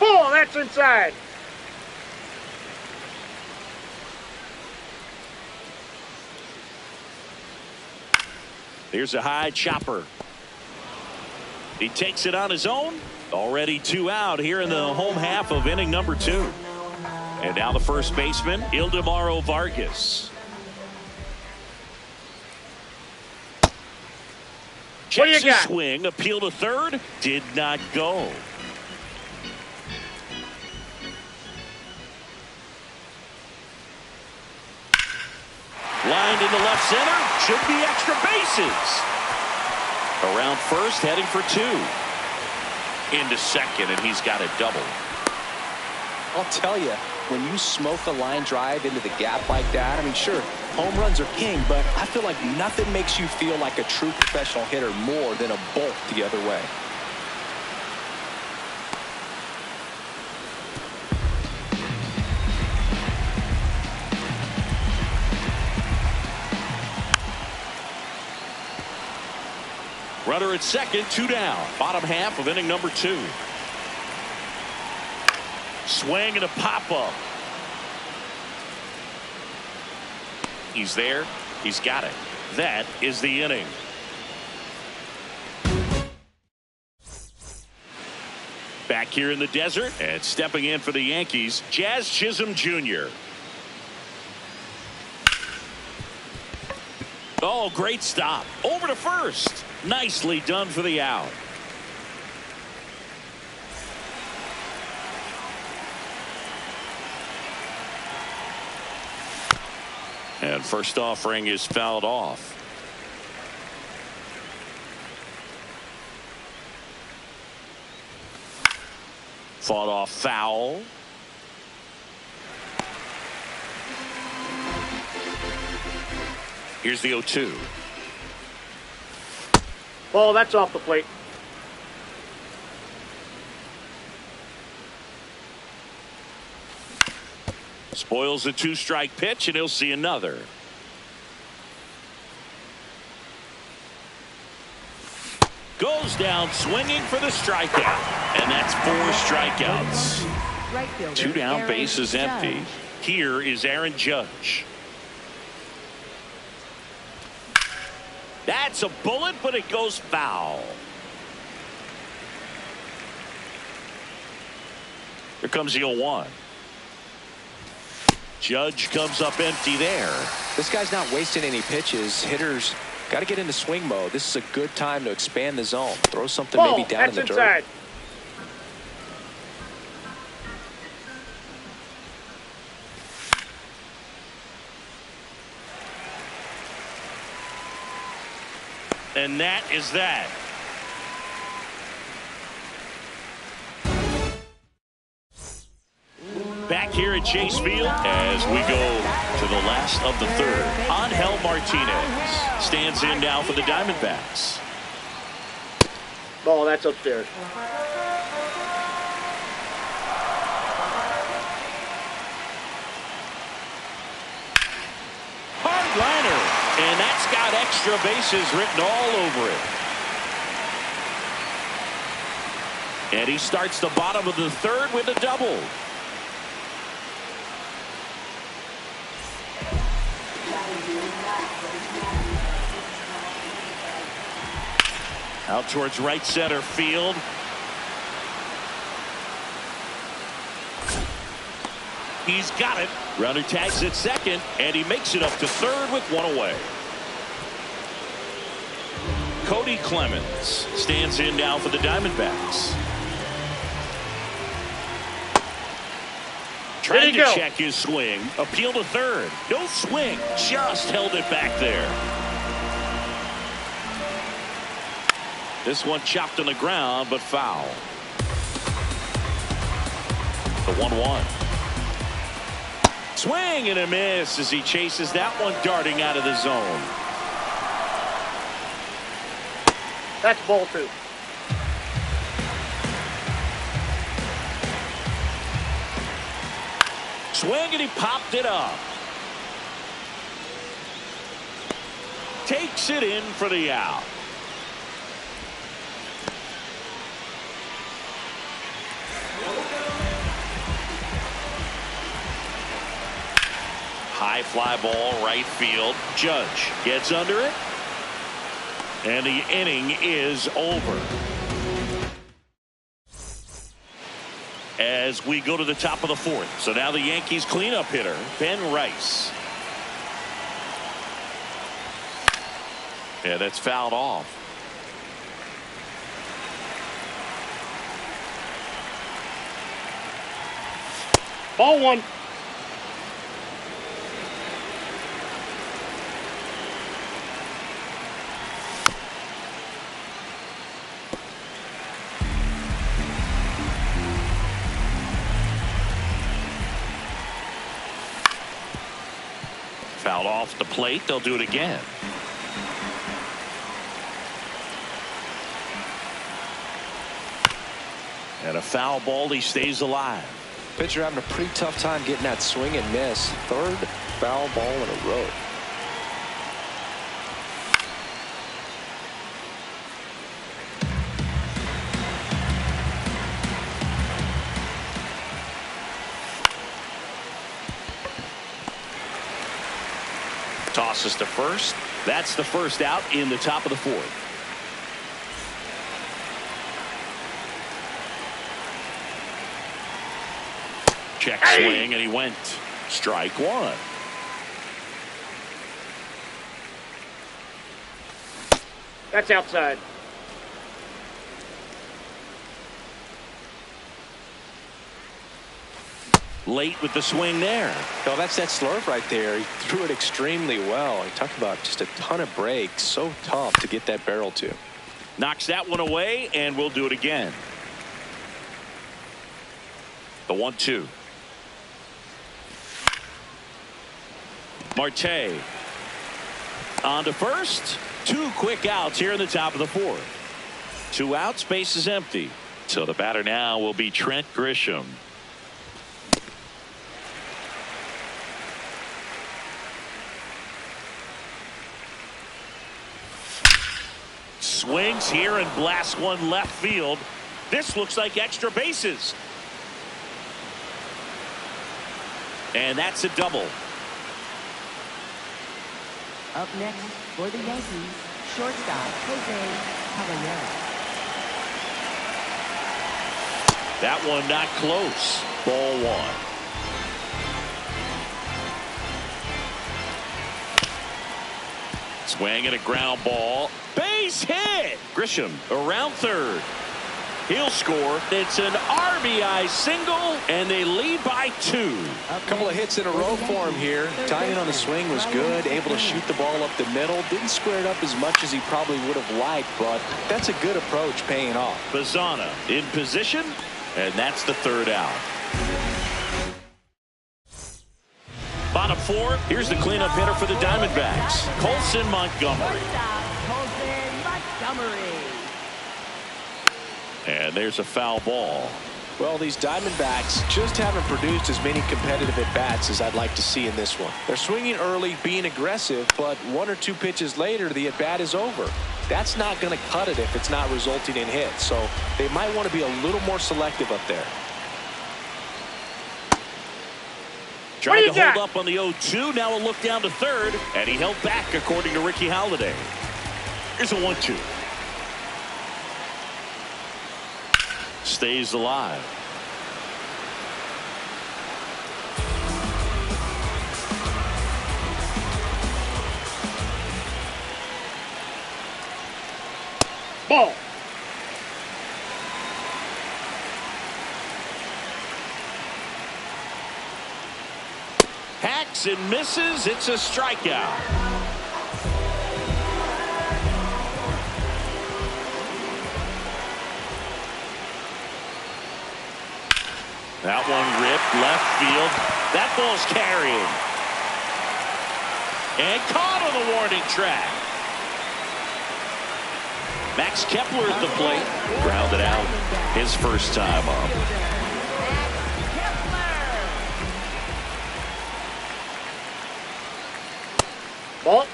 Oh, that's inside. Here's a high chopper. He takes it on his own. Already 2 out here in the home half of inning number 2. And now the first baseman, Ildemaro Vargas. Checks his swing, appeal to third, did not go. Lined into left center, should be extra bases. Around first, heading for 2. Into second, and he's got a double. I'll tell you, when you smoke a line drive into the gap like that, I mean, sure, home runs are king, but I feel like nothing makes you feel like a true professional hitter more than a bolt the other way. Runner at second, 2 down. Bottom half of inning number 2. Swing and a pop-up. He's there. He's got it. That is the inning. Back here in the desert, and stepping in for the Yankees, Jazz Chisholm Jr. Oh, great stop. Over to first. Nicely done for the out. And first offering is fouled off. Fought off foul. Here's the 0-2. Ball, that's off the plate. Spoils a 2-strike pitch, and he'll see another. Goes down swinging for the strikeout. And that's 4 strikeouts. 2 down, bases empty. Here is Aaron Judge. That's a bullet, but it goes foul. Here comes the 0-1. Judge comes up empty there. This guy's not wasting any pitches. Hitters got to get into swing mode. This is a good time to expand the zone. Throw something maybe down in the dirt. And that is that. Back here at Chase Field as we go to the last of the third. Angel Martinez stands in now for the Diamondbacks. Ball, that's upstairs. Hard liner, and that's got extra bases written all over it. And he starts the bottom of the third with a double. Out towards right center field. He's got it. Runner tags at second, and he makes it up to third with one away. Cody Clemens stands in now for the Diamondbacks. Trying to check his swing. Appeal to third. No swing. Just held it back there. This one chopped on the ground, but foul. The 1-1. Swing and a miss as he chases that one darting out of the zone. That's ball 2. Swing and he popped it up. Takes it in for the out. High fly ball right field. Judge gets under it. And the inning is over. As we go to the top of the fourth. So now the Yankees cleanup hitter, Ben Rice. Yeah, that's fouled off. Ball 1. Fouled off the plate. They'll do it again. And a foul ball. He stays alive. Pitcher having a pretty tough time getting that swing and miss. Third foul ball in a row. Tosses to first. That's the first out in the top of the fourth. Check swing, and he went. Strike 1. That's outside. Late with the swing there. No, that's that slurve right there. He threw it extremely well. He talked about just a ton of breaks. So tough to get that barrel to. Knocks that one away, and we'll do it again. The 1-2. Marte on to first. 2 quick outs here in the top of the fourth. 2 outs, base is empty. So the batter now will be Trent Grisham. Swings here and blasts one left field. This looks like extra bases. And that's a double. Up next for the Yankees, shortstop Jose Caballero. That one not close. Ball one. Swing and a ground ball. Base hit. Grisham around third. He'll score. It's an RBI single, and they lead by 2. A couple of hits in a row for him here. Timing on the swing was good. Able to shoot the ball up the middle. Didn't square it up as much as he probably would have liked, but that's a good approach paying off. Bazzana in position, and that's the third out. Bottom 4, here's the cleanup hitter for the Diamondbacks, Colson Montgomery. Colson Montgomery. And there's a foul ball. Well, these Diamondbacks just haven't produced as many competitive at-bats as I'd like to see in this one. They're swinging early, being aggressive, but 1 or 2 pitches later, the at-bat is over. That's not going to cut it if it's not resulting in hits, so they might want to be a little more selective up there. Trying to hold up on the 0-2. Now a look down to third, and he held back, according to Ricky Holiday. Here's a 1-2. Stays alive. Ball. Hacks and misses. It's a strikeout. That one ripped left field. That ball's carrying. And caught on the warning track. Max Kepler at the plate. Grounded out his first time up. Ball.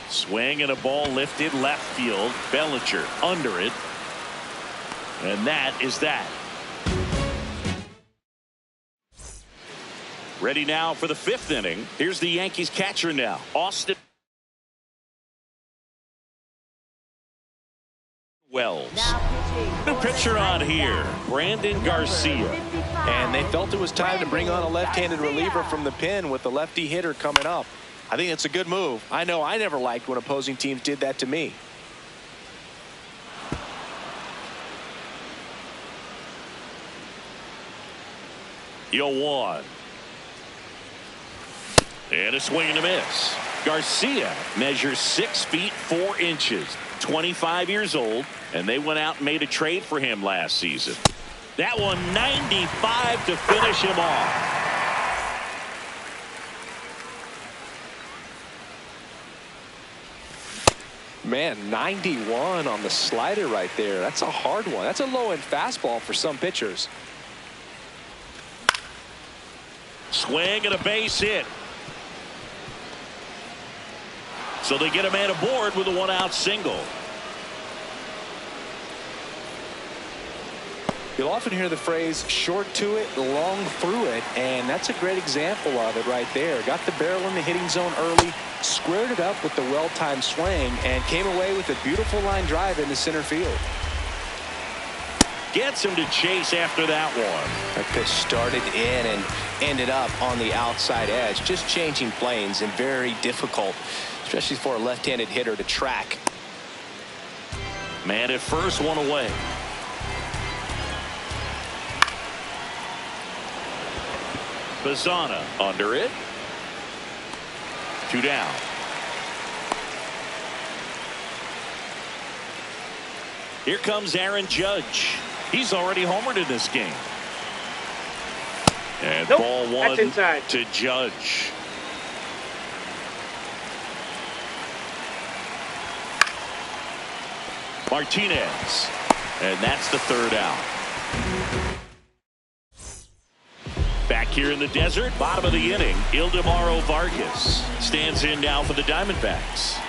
Swing and a ball lifted left field. Bellinger under it. And that is that. Ready now for the 5th inning. Here's the Yankees catcher now, Austin Wells. New pitcher on here, Brandon Garcia. And they felt it was time to bring on a left-handed reliever from the pen with the lefty hitter coming up. I think it's a good move. I know I never liked when opposing teams did that to me. Yo, 1. And a swing and a miss. Garcia measures 6 feet 4 inches, 25 years old, and they went out and made a trade for him last season. That one 95 to finish him off. Man, 91 on the slider right there. That's a hard one. That's a low-end fastball for some pitchers. Swing and a base hit. So they get a man aboard with a 1-out single. You'll often hear the phrase short to it, long through it, and that's a great example of it right there. Got the barrel in the hitting zone early, squared it up with the well-timed swing, and came away with a beautiful line drive into center field. Gets him to chase after that one. That pitch started in and ended up on the outside edge, just changing planes, and very difficult, especially for a left-handed hitter to track. Man at first, 1 away. Bazzana under it. 2 down. Here comes Aaron Judge. He's already homered in this game. And nope, ball 1 inside. to Judge. Martinez. And that's the 3rd out. Back here in the desert, bottom of the inning, Ildemaro Vargas stands in now for the Diamondbacks.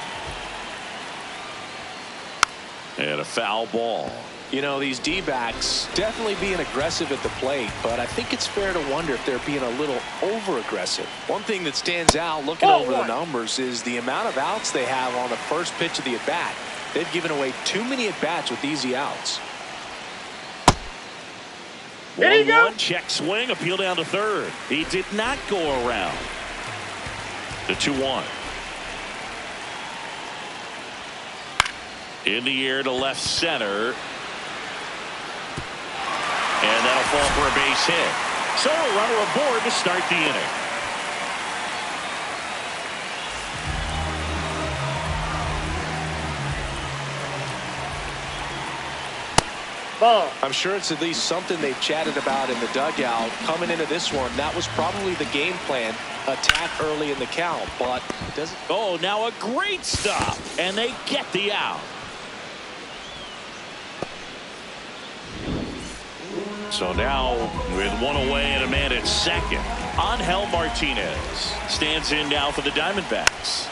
And a foul ball. You know, these D-backs definitely being aggressive at the plate, but I think it's fair to wonder if they're being a little over-aggressive. One thing that stands out looking over the numbers is the amount of outs they have on the first pitch of the at-bat. They've given away too many at-bats with easy outs. 1-1, check swing, appeal down to third. He did not go around. The 2-1. In the air to left center. And that'll fall for a base hit. So a runner aboard to start the inning. Ball. I'm sure it's at least something they've chatted about in the dugout. Coming into this one, that was probably the game plan. Attack early in the count, but doesn't. Oh, now a great stop. And they get the out. So now with one away and a man at second, Angel Martinez stands in now for the Diamondbacks.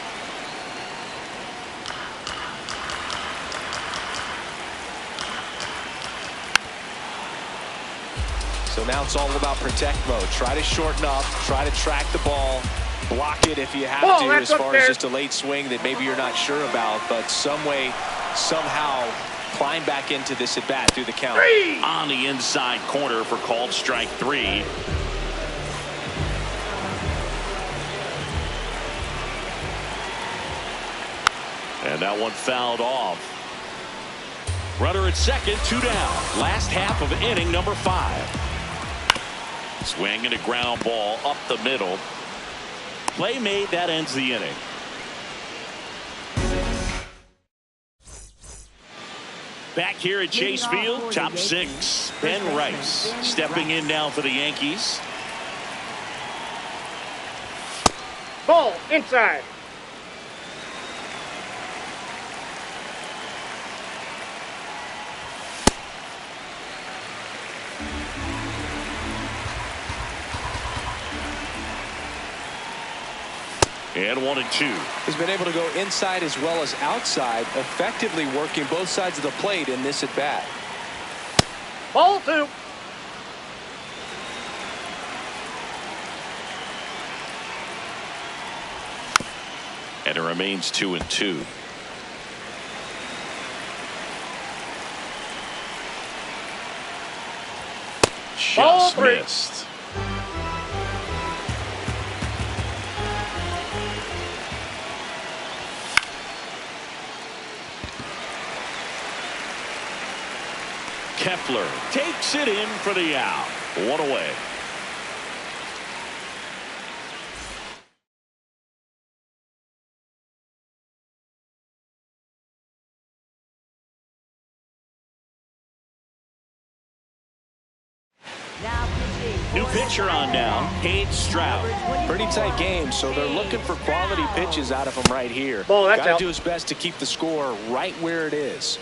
So now it's all about protect mode. Try to shorten up, try to track the ball, block it if you have to, as far as just a late swing that maybe you're not sure about, but some way, somehow climb back into this at bat through the count. On the inside corner for called strike 3. And that one fouled off. Runner at second, 2 down. Last half of inning number 5. Swing and a ground ball up the middle. Play made, that ends the inning. Back here at Chase Field, top 6, Ben Rice stepping in now for the Yankees. Ball inside. And 1-2. He's been able to go inside as well as outside, effectively working both sides of the plate in this at bat. Ball 2. And it remains 2-2. Just missed. Kepler takes it in for the out. 1 away. New pitcher on now, Paige Stroud. Pretty tight game, so they're looking for quality pitches out of him right here. Got to do his best to keep the score right where it is.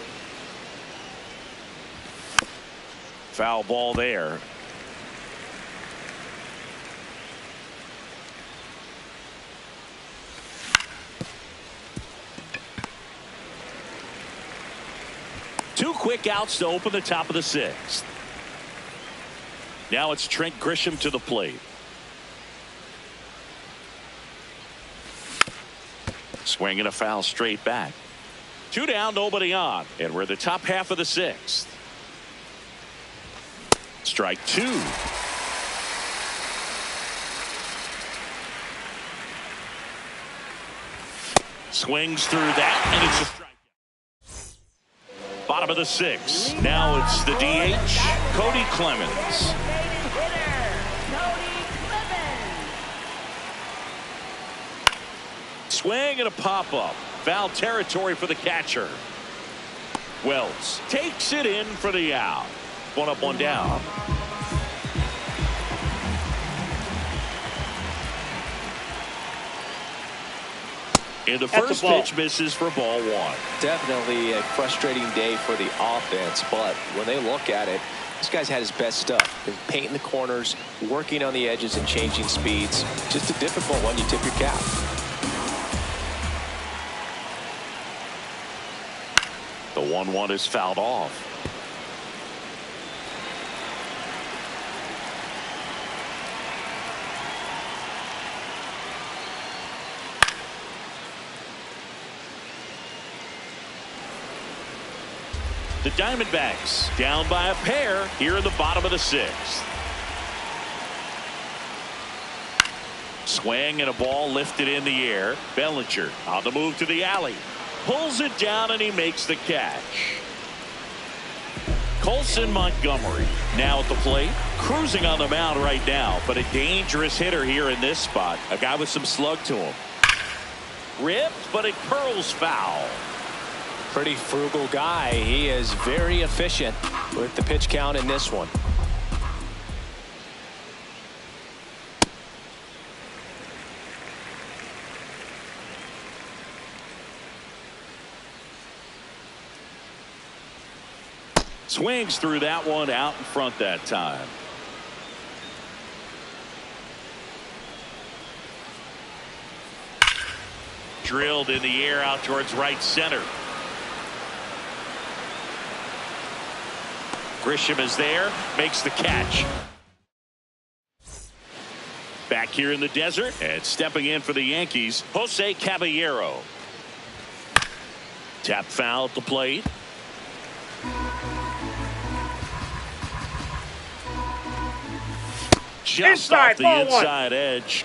Foul ball there. Two quick outs to open the top of the 6th. Now it's Trent Grisham to the plate. Swinging a foul straight back. 2 down, nobody on. And we're at the top half of the 6th. Strike 2. Swings through that, and it's a strike. Bottom of the 6th. Now it's the DH, Cody Clemens. Swing and a pop-up. Foul territory for the catcher. Wells takes it in for the out. 1 up, 1 down. And the first pitch misses for ball 1. Definitely a frustrating day for the offense, but when they look at it, this guy's had his best stuff. Been painting the corners, working on the edges and changing speeds. Just a difficult one. You tip your cap. The 1-1 is fouled off. The Diamondbacks down by a pair here in the bottom of the 6th. Swing and a ball lifted in the air. Bellinger on the move to the alley. Pulls it down and he makes the catch. Colson Montgomery now at the plate. Cruising on the mound right now, but a dangerous hitter here in this spot. A guy with some slug to him. Ripped, but it curls foul. Pretty frugal guy. He is very efficient with the pitch count in this one. Swings through that one out in front that time. Drilled in the air out towards right center. Grisham is there, makes the catch. Back here in the desert and stepping in for the Yankees, Jose Caballero. Tap foul at the plate. Just off the inside edge.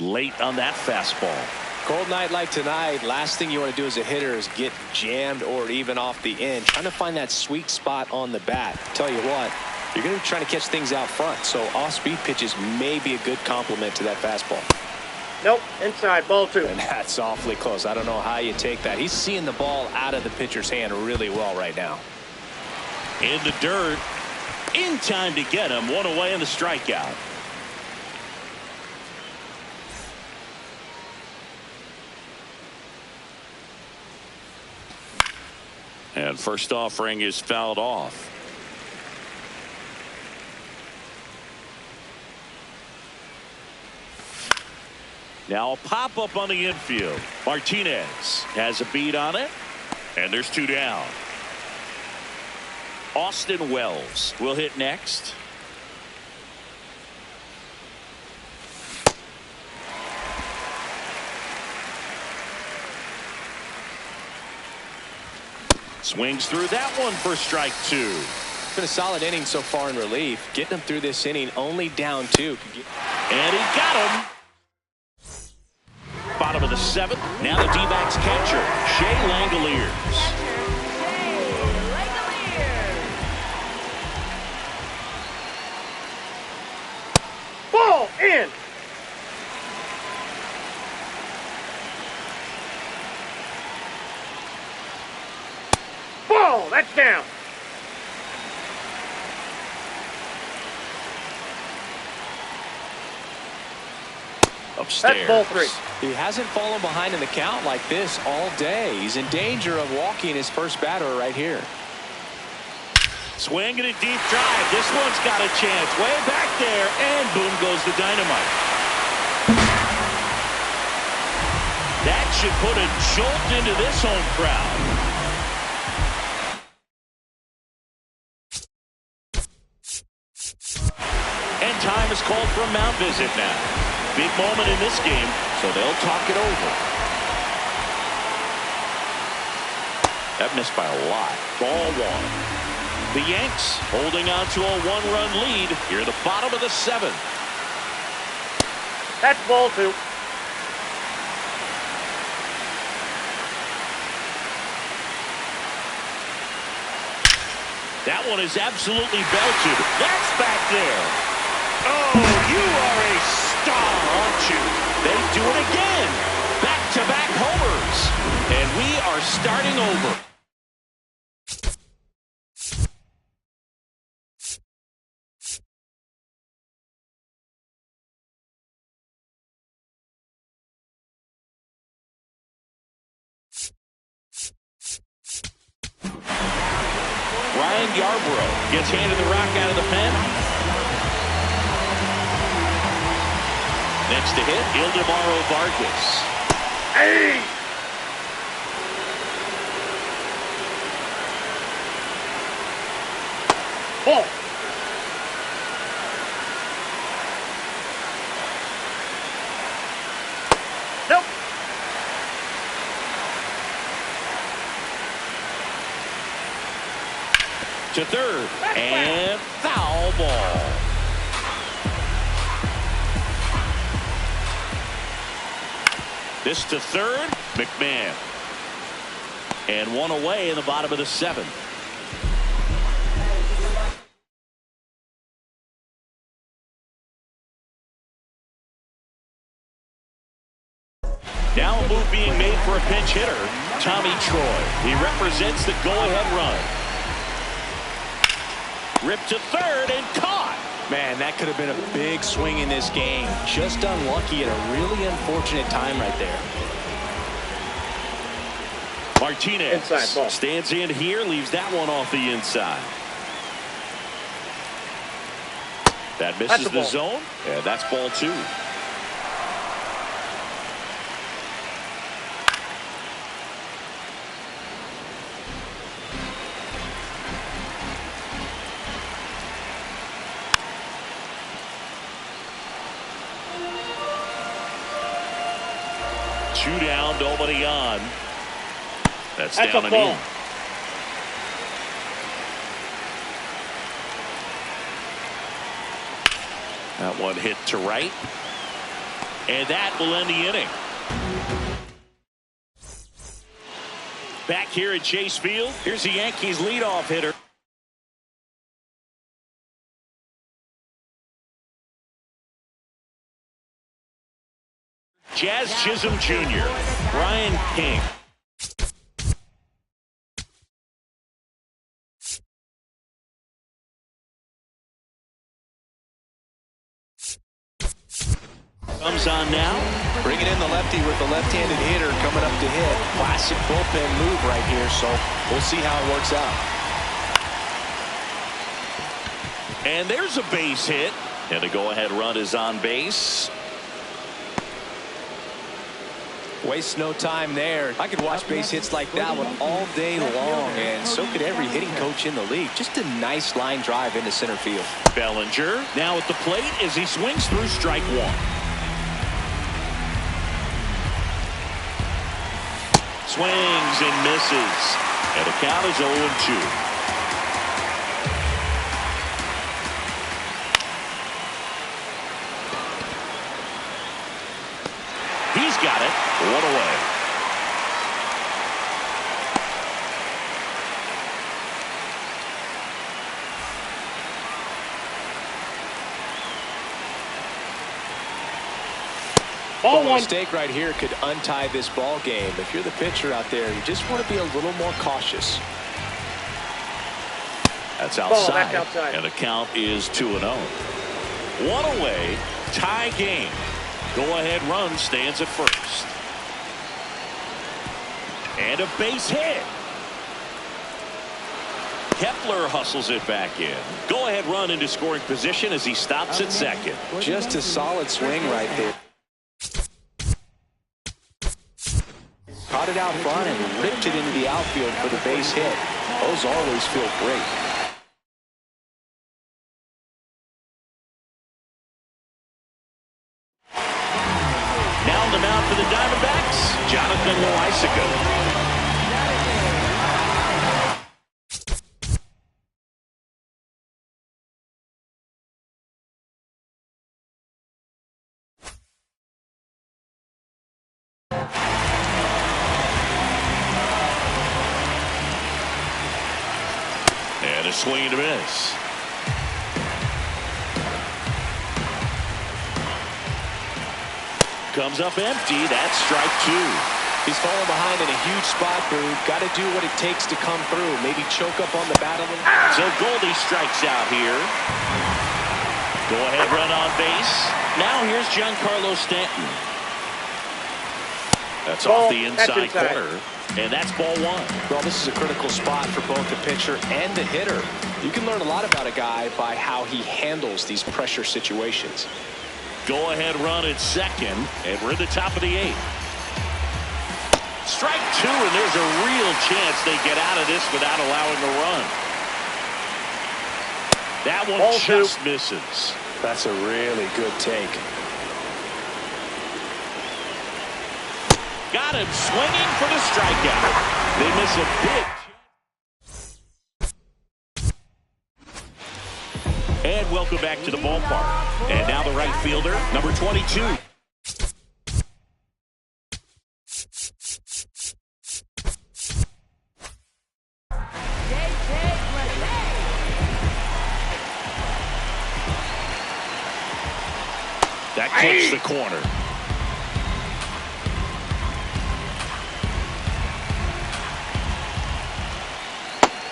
Late on that fastball. Cold night like tonight, last thing you want to do as a hitter is get jammed or even off the end. Trying to find that sweet spot on the bat. Tell you what, you're going to be trying to catch things out front, so off-speed pitches may be a good complement to that fastball. Nope, inside, ball 2. And that's awfully close. I don't know how you take that. He's seeing the ball out of the pitcher's hand really well right now. In the dirt, in time to get him. One away in the strikeout. And first offering is fouled off. Now a pop up on the infield. Martinez has a beat on it, and there's 2 down. Austin Wells will hit next. Swings through that one for strike 2. It's been a solid inning so far in relief. Getting him through this inning, only down 2. And he got him. Bottom of the 7th. Now the D-backs catcher, Shea Langoliers. Ball in. Ball, that's down. Upstairs. That's ball 3. He hasn't fallen behind in the count like this all day. He's in danger of walking his first batter right here. Swing and a deep drive. This one's got a chance. Way back there, and boom goes the dynamite. That should put a jolt into this home crowd. And time is called for a mound visit now. Big moment in this game, so they'll talk it over. That missed by a lot. Ball 1. The Yanks holding on to a 1-run lead here at the bottom of the 7th. That's ball 2. That one is absolutely belted. That's back there. Oh, you are a star, aren't you? They do it again. Back-to-back homers. And we are starting over. Ryan Yarbrough gets handed the rock out of the pen. Next to hit, Ildemaro Vargas. Hey! Ball. Nope. To third. And foul ball. This to third. McMahon. And one away in the bottom of the seventh. Now a move being made for a pinch hitter, Tommy Troy. He represents the go-ahead run. Ripped to third and caught. Man, that could have been a big swing in this game. Just unlucky at a really unfortunate time right there. Martinez inside ball. Stands in here, leaves that one off the inside. That misses the zone, and that's ball two. Two down, nobody on. That's down and in. That one hit to right. And that will end the inning. Back here at Chase Field, here's the Yankees leadoff hitter. Jazz Chisholm Jr., Brian King. Comes on now. Bringing in the lefty with the left-handed hitter coming up to hit. Classic bullpen move right here, so we'll see how it works out. And there's a base hit. And the go-ahead run is on base. Waste no time there. I could watch base hits like that one all day long, and so could every hitting coach in the league. Just a nice line drive into center field. Bellinger now at the plate as he swings through strike one. Swings and misses. And the count is 0-2. He's got it. One away. Ball one. A mistake right here could untie this ball game. If you're the pitcher out there, you just want to be a little more cautious. That's outside. And the count is 2-0. One away. Tie game. Go-ahead run stands at first. And a base hit. Kepler hustles it back in. Go-ahead run into scoring position as he stops at second. Just a solid swing right there. Caught it out front and ripped it into the outfield for the base hit. Those always feel great. Now on the mound for the Diamondbacks, Jonathan Loaisiga. And a swing and a miss. Comes up empty. That's strike two. He's falling behind in a huge spot, Boog. Got to do what it takes to come through. Maybe choke up on the bat a little. So Goldie strikes out here. Go ahead run on base. Now here's Giancarlo Stanton. That's off the inside corner. And that's ball one. Well, this is a critical spot for both the pitcher and the hitter. You can learn a lot about a guy by how he handles these pressure situations. Go ahead run at second, and we're in the top of the eighth. Strike two, and there's a real chance they get out of this without allowing a run. That one Ball just two. misses. That's a really good take. Got him swinging for the strikeout. They miss a big. welcome back to the ballpark. And now the right fielder, number 22. That clips the corner.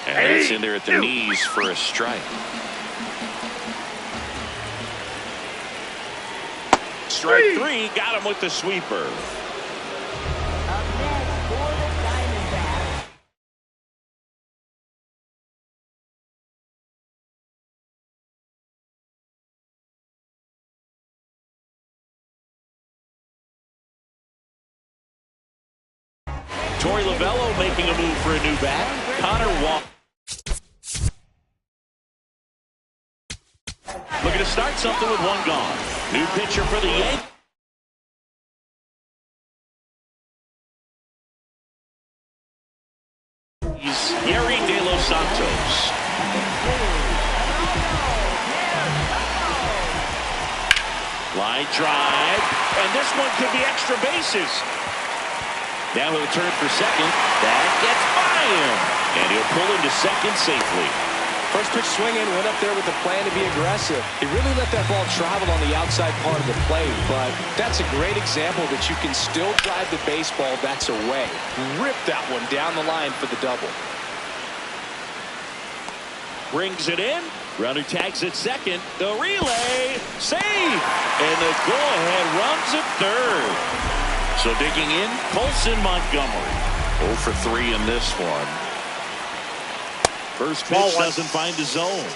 And it's in there at the knees for a strike. Strike three, got him with the sweeper. Up next for the Diamondbacks. Torey Lovullo making a move for a new bat. Connor Walker. Looking to start something with one gone. New pitcher for the Yankees. Yeri De Los Santos. Line drive. And this one could be extra bases. Now he'll turn for second. That gets by him. And he'll pull into second safely. First pitch swinging, went up there with the plan to be aggressive. He really let that ball travel on the outside part of the plate, but that's a great example that you can still drive the baseball that's away. Rip that one down the line for the double. Brings it in. Runner tags at second. The relay. Save. And the go-ahead runs at third. So digging in, Colson Montgomery. 0 for 3 in this one. First pitch doesn't find the zone.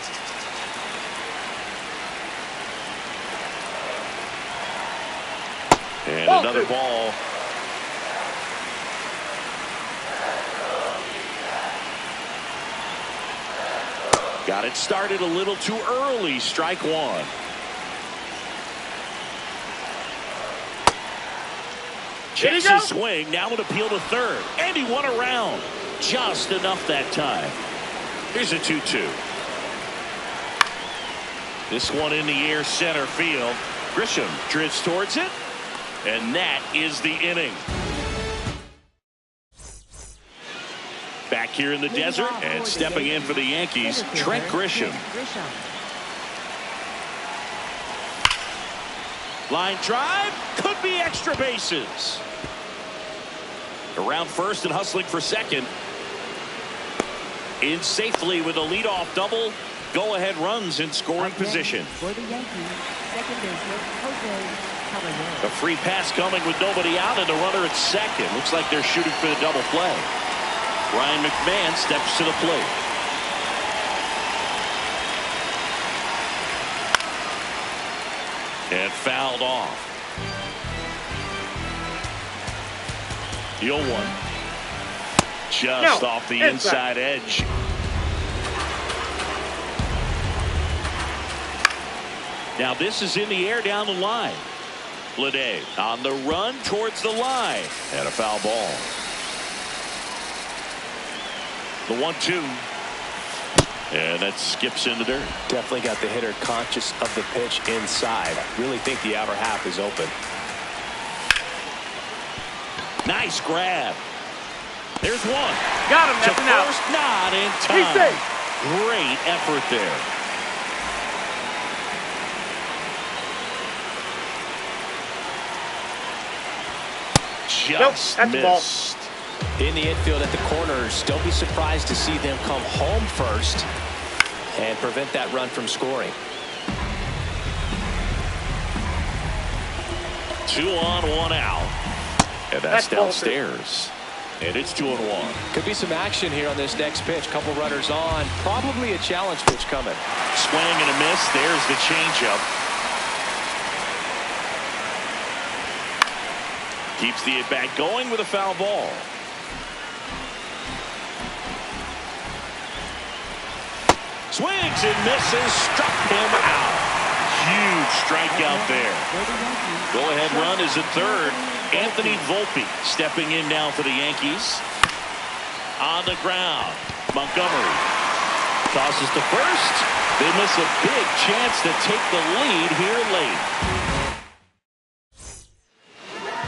And another ball. Got it started a little too early. Strike one. Checks his swing. Now an appeal to third. And he won around. Just enough that time. Here's a 2-2. This one in the air center field. Grisham drifts towards it. And that is the inning. Back here in the desert and stepping in for the Yankees, Trent Grisham. Line drive. Could be extra bases. Around first and hustling for second. In safely with a leadoff double. Go-ahead runs in scoring position. For the Yankees, second baseman Jose Caballero. A free pass coming with nobody out and a runner at second. Looks like they're shooting for the double play. Ryan McMahon steps to the plate. And fouled off. The 0-1. Just off the inside edge. Now this is in the air down the line. Bleday on the run towards the line. And a foul ball. The 1-2. And that skips in the dirt. Definitely got the hitter conscious of the pitch inside. Really think the outer half is open. Nice grab. There's one. Got him. To first, not in time. Great effort there. Just missed. In the infield at the corners, don't be surprised to see them come home first and prevent that run from scoring. 2 on, 1 out. And that's downstairs. And it's 2-1. Could be some action here on this next pitch. Couple runners on. Probably a challenge pitch coming. Swing and a miss. There's the changeup. Keeps the at-bat going with a foul ball. Swings and misses. Struck him out. Huge strikeout there. Go-ahead run is at third. Anthony Volpe stepping in now for the Yankees. On the ground. Montgomery tosses to first. They miss a big chance to take the lead here late.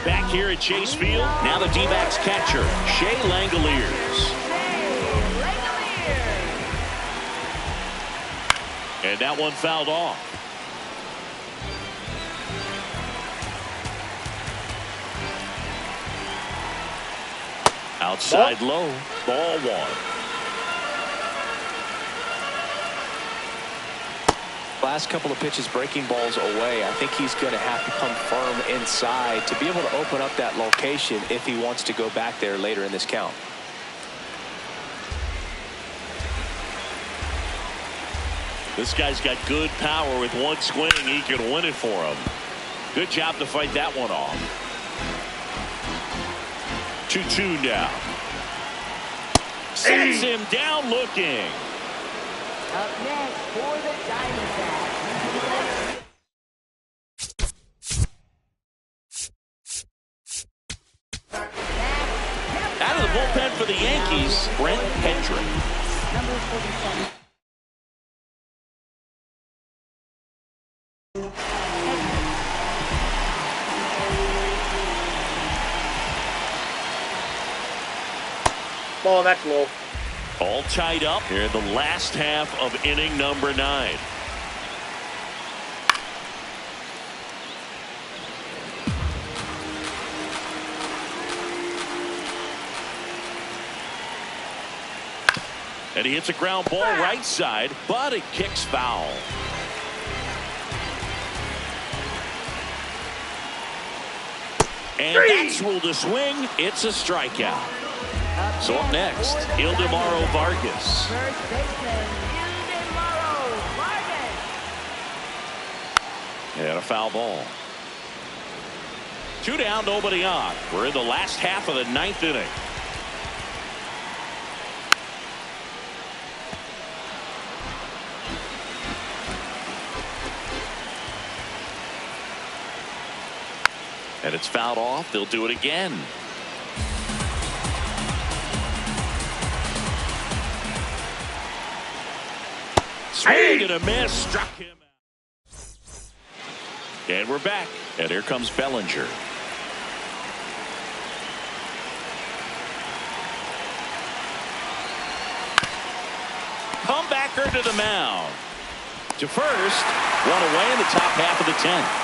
Back here at Chase Field, now the D-backs catcher, Shea Langoliers. And that one fouled off. Outside low, ball one. Last couple of pitches breaking balls away. I think he's going to have to come firm inside to be able to open up that location if he wants to go back there later in this count. This guy's got good power. With one swing, he can win it for him. Good job to fight that one off. 2-2 now. Sets him down looking. Up next for the Diamondbacks. Out of the bullpen for the Yankees, Brent Hendrick. Number 47. Ball, that's low. All tied up here in the last half of inning number 9. And he hits a ground ball right side, but it kicks foul. And that's ruled a swing. It's a strikeout. So up next, Ildemaro Vargas. First baseman, Ildemaro Vargas. And a foul ball. 2 down, nobody on. We're in the last half of the 9th inning. And it's fouled off. They'll do it again. Swing and a miss. Struck him out. And we're back. And here comes Bellinger. Comebacker to the mound. To first. One away in the top half of the 10th.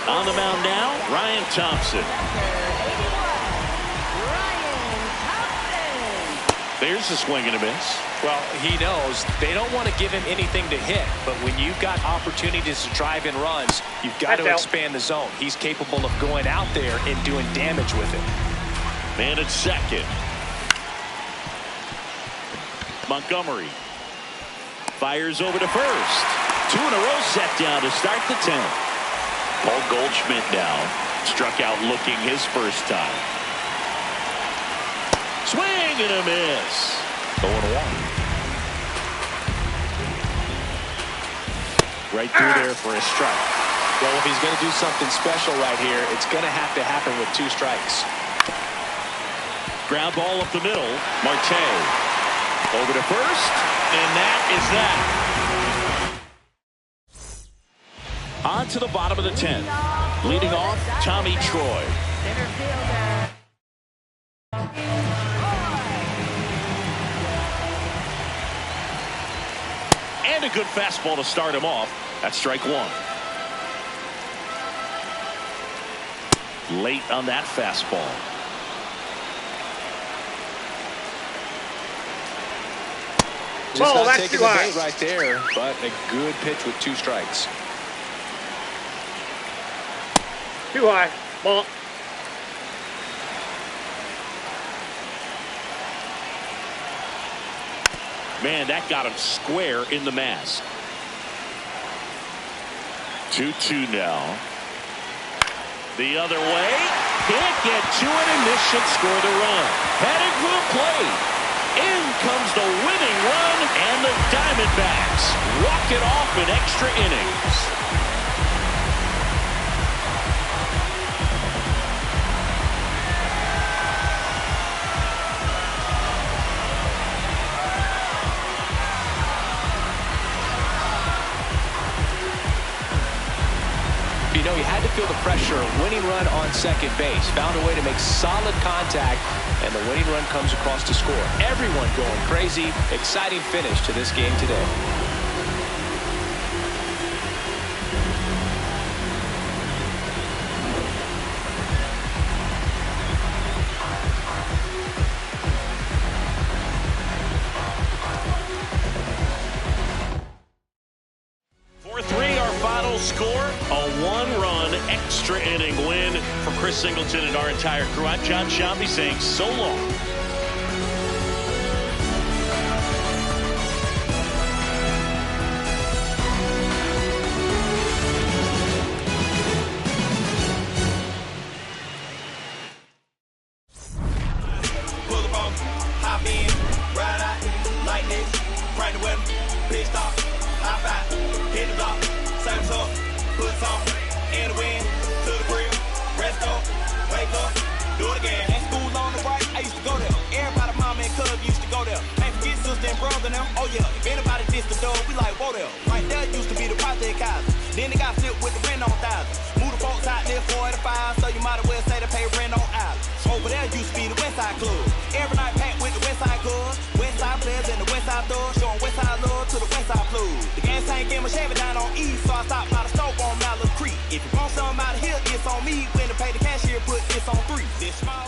On the mound now, Ryan Thompson. There's a swing and a miss. Well, he knows they don't want to give him anything to hit, but when you've got opportunities to drive in runs, you've got to expand the zone. He's capable of going out there and doing damage with it. Man at second. Montgomery fires over to first. 2 in a row set down to start the 10th. Paul Goldschmidt now struck out looking his first time. Swing and a miss. 0-1. Right through there for a strike. Well, if he's going to do something special right here, it's going to happen with 2 strikes. Ground ball up the middle. Marte over to first, and that is that. On to the bottom of the 10th. Leading off, Tommy Troy. Center fielder. And a good fastball to start him off. That's strike 1. Late on that fastball. Just not taking the bait right there, but a good pitch with 2 strikes. Too high. Ball. Man, that got him square in the mask. 2-2 now. The other way. Can't get to it, and this should score the run. Heading for the plate. In comes the winning run, and the Diamondbacks walk it off in extra innings. You know, he had to feel the pressure. Winning run on second base. Found a way to make solid contact, and the winning run comes across to score. Everyone going crazy. Exciting finish to this game today. Score a one-run extra inning win for Chris Singleton and our entire crew. I'm John Sciambi saying so long. Pull the ball, hop in, ride out, like this, crank the weather, pitch stop, hop out, hit the block. Time's up, put some in the wind, to the grill, rest up, wake up, do it again. At school on the right, I used to go there. Everybody, mama and cuz used to go there. Ain't forget sister and brother now. Oh yeah, if anybody dissed the dog, we like, whoa there. Right there used to be the project house. Then they got flipped with the rent on thousands. Move the folks out there 485, so you might as well say they pay rent on island. Over there used to be the Westside Club. Every night packed with the Westside Club. Westside players and the Westside thugs, showing Westside love to the Westside Club. The gas tank in my Chevy down on East, so I stopped by the stove on Malice Creek. If you want something out of here, it's on me. When to pay the cashier, put this on 3. This small.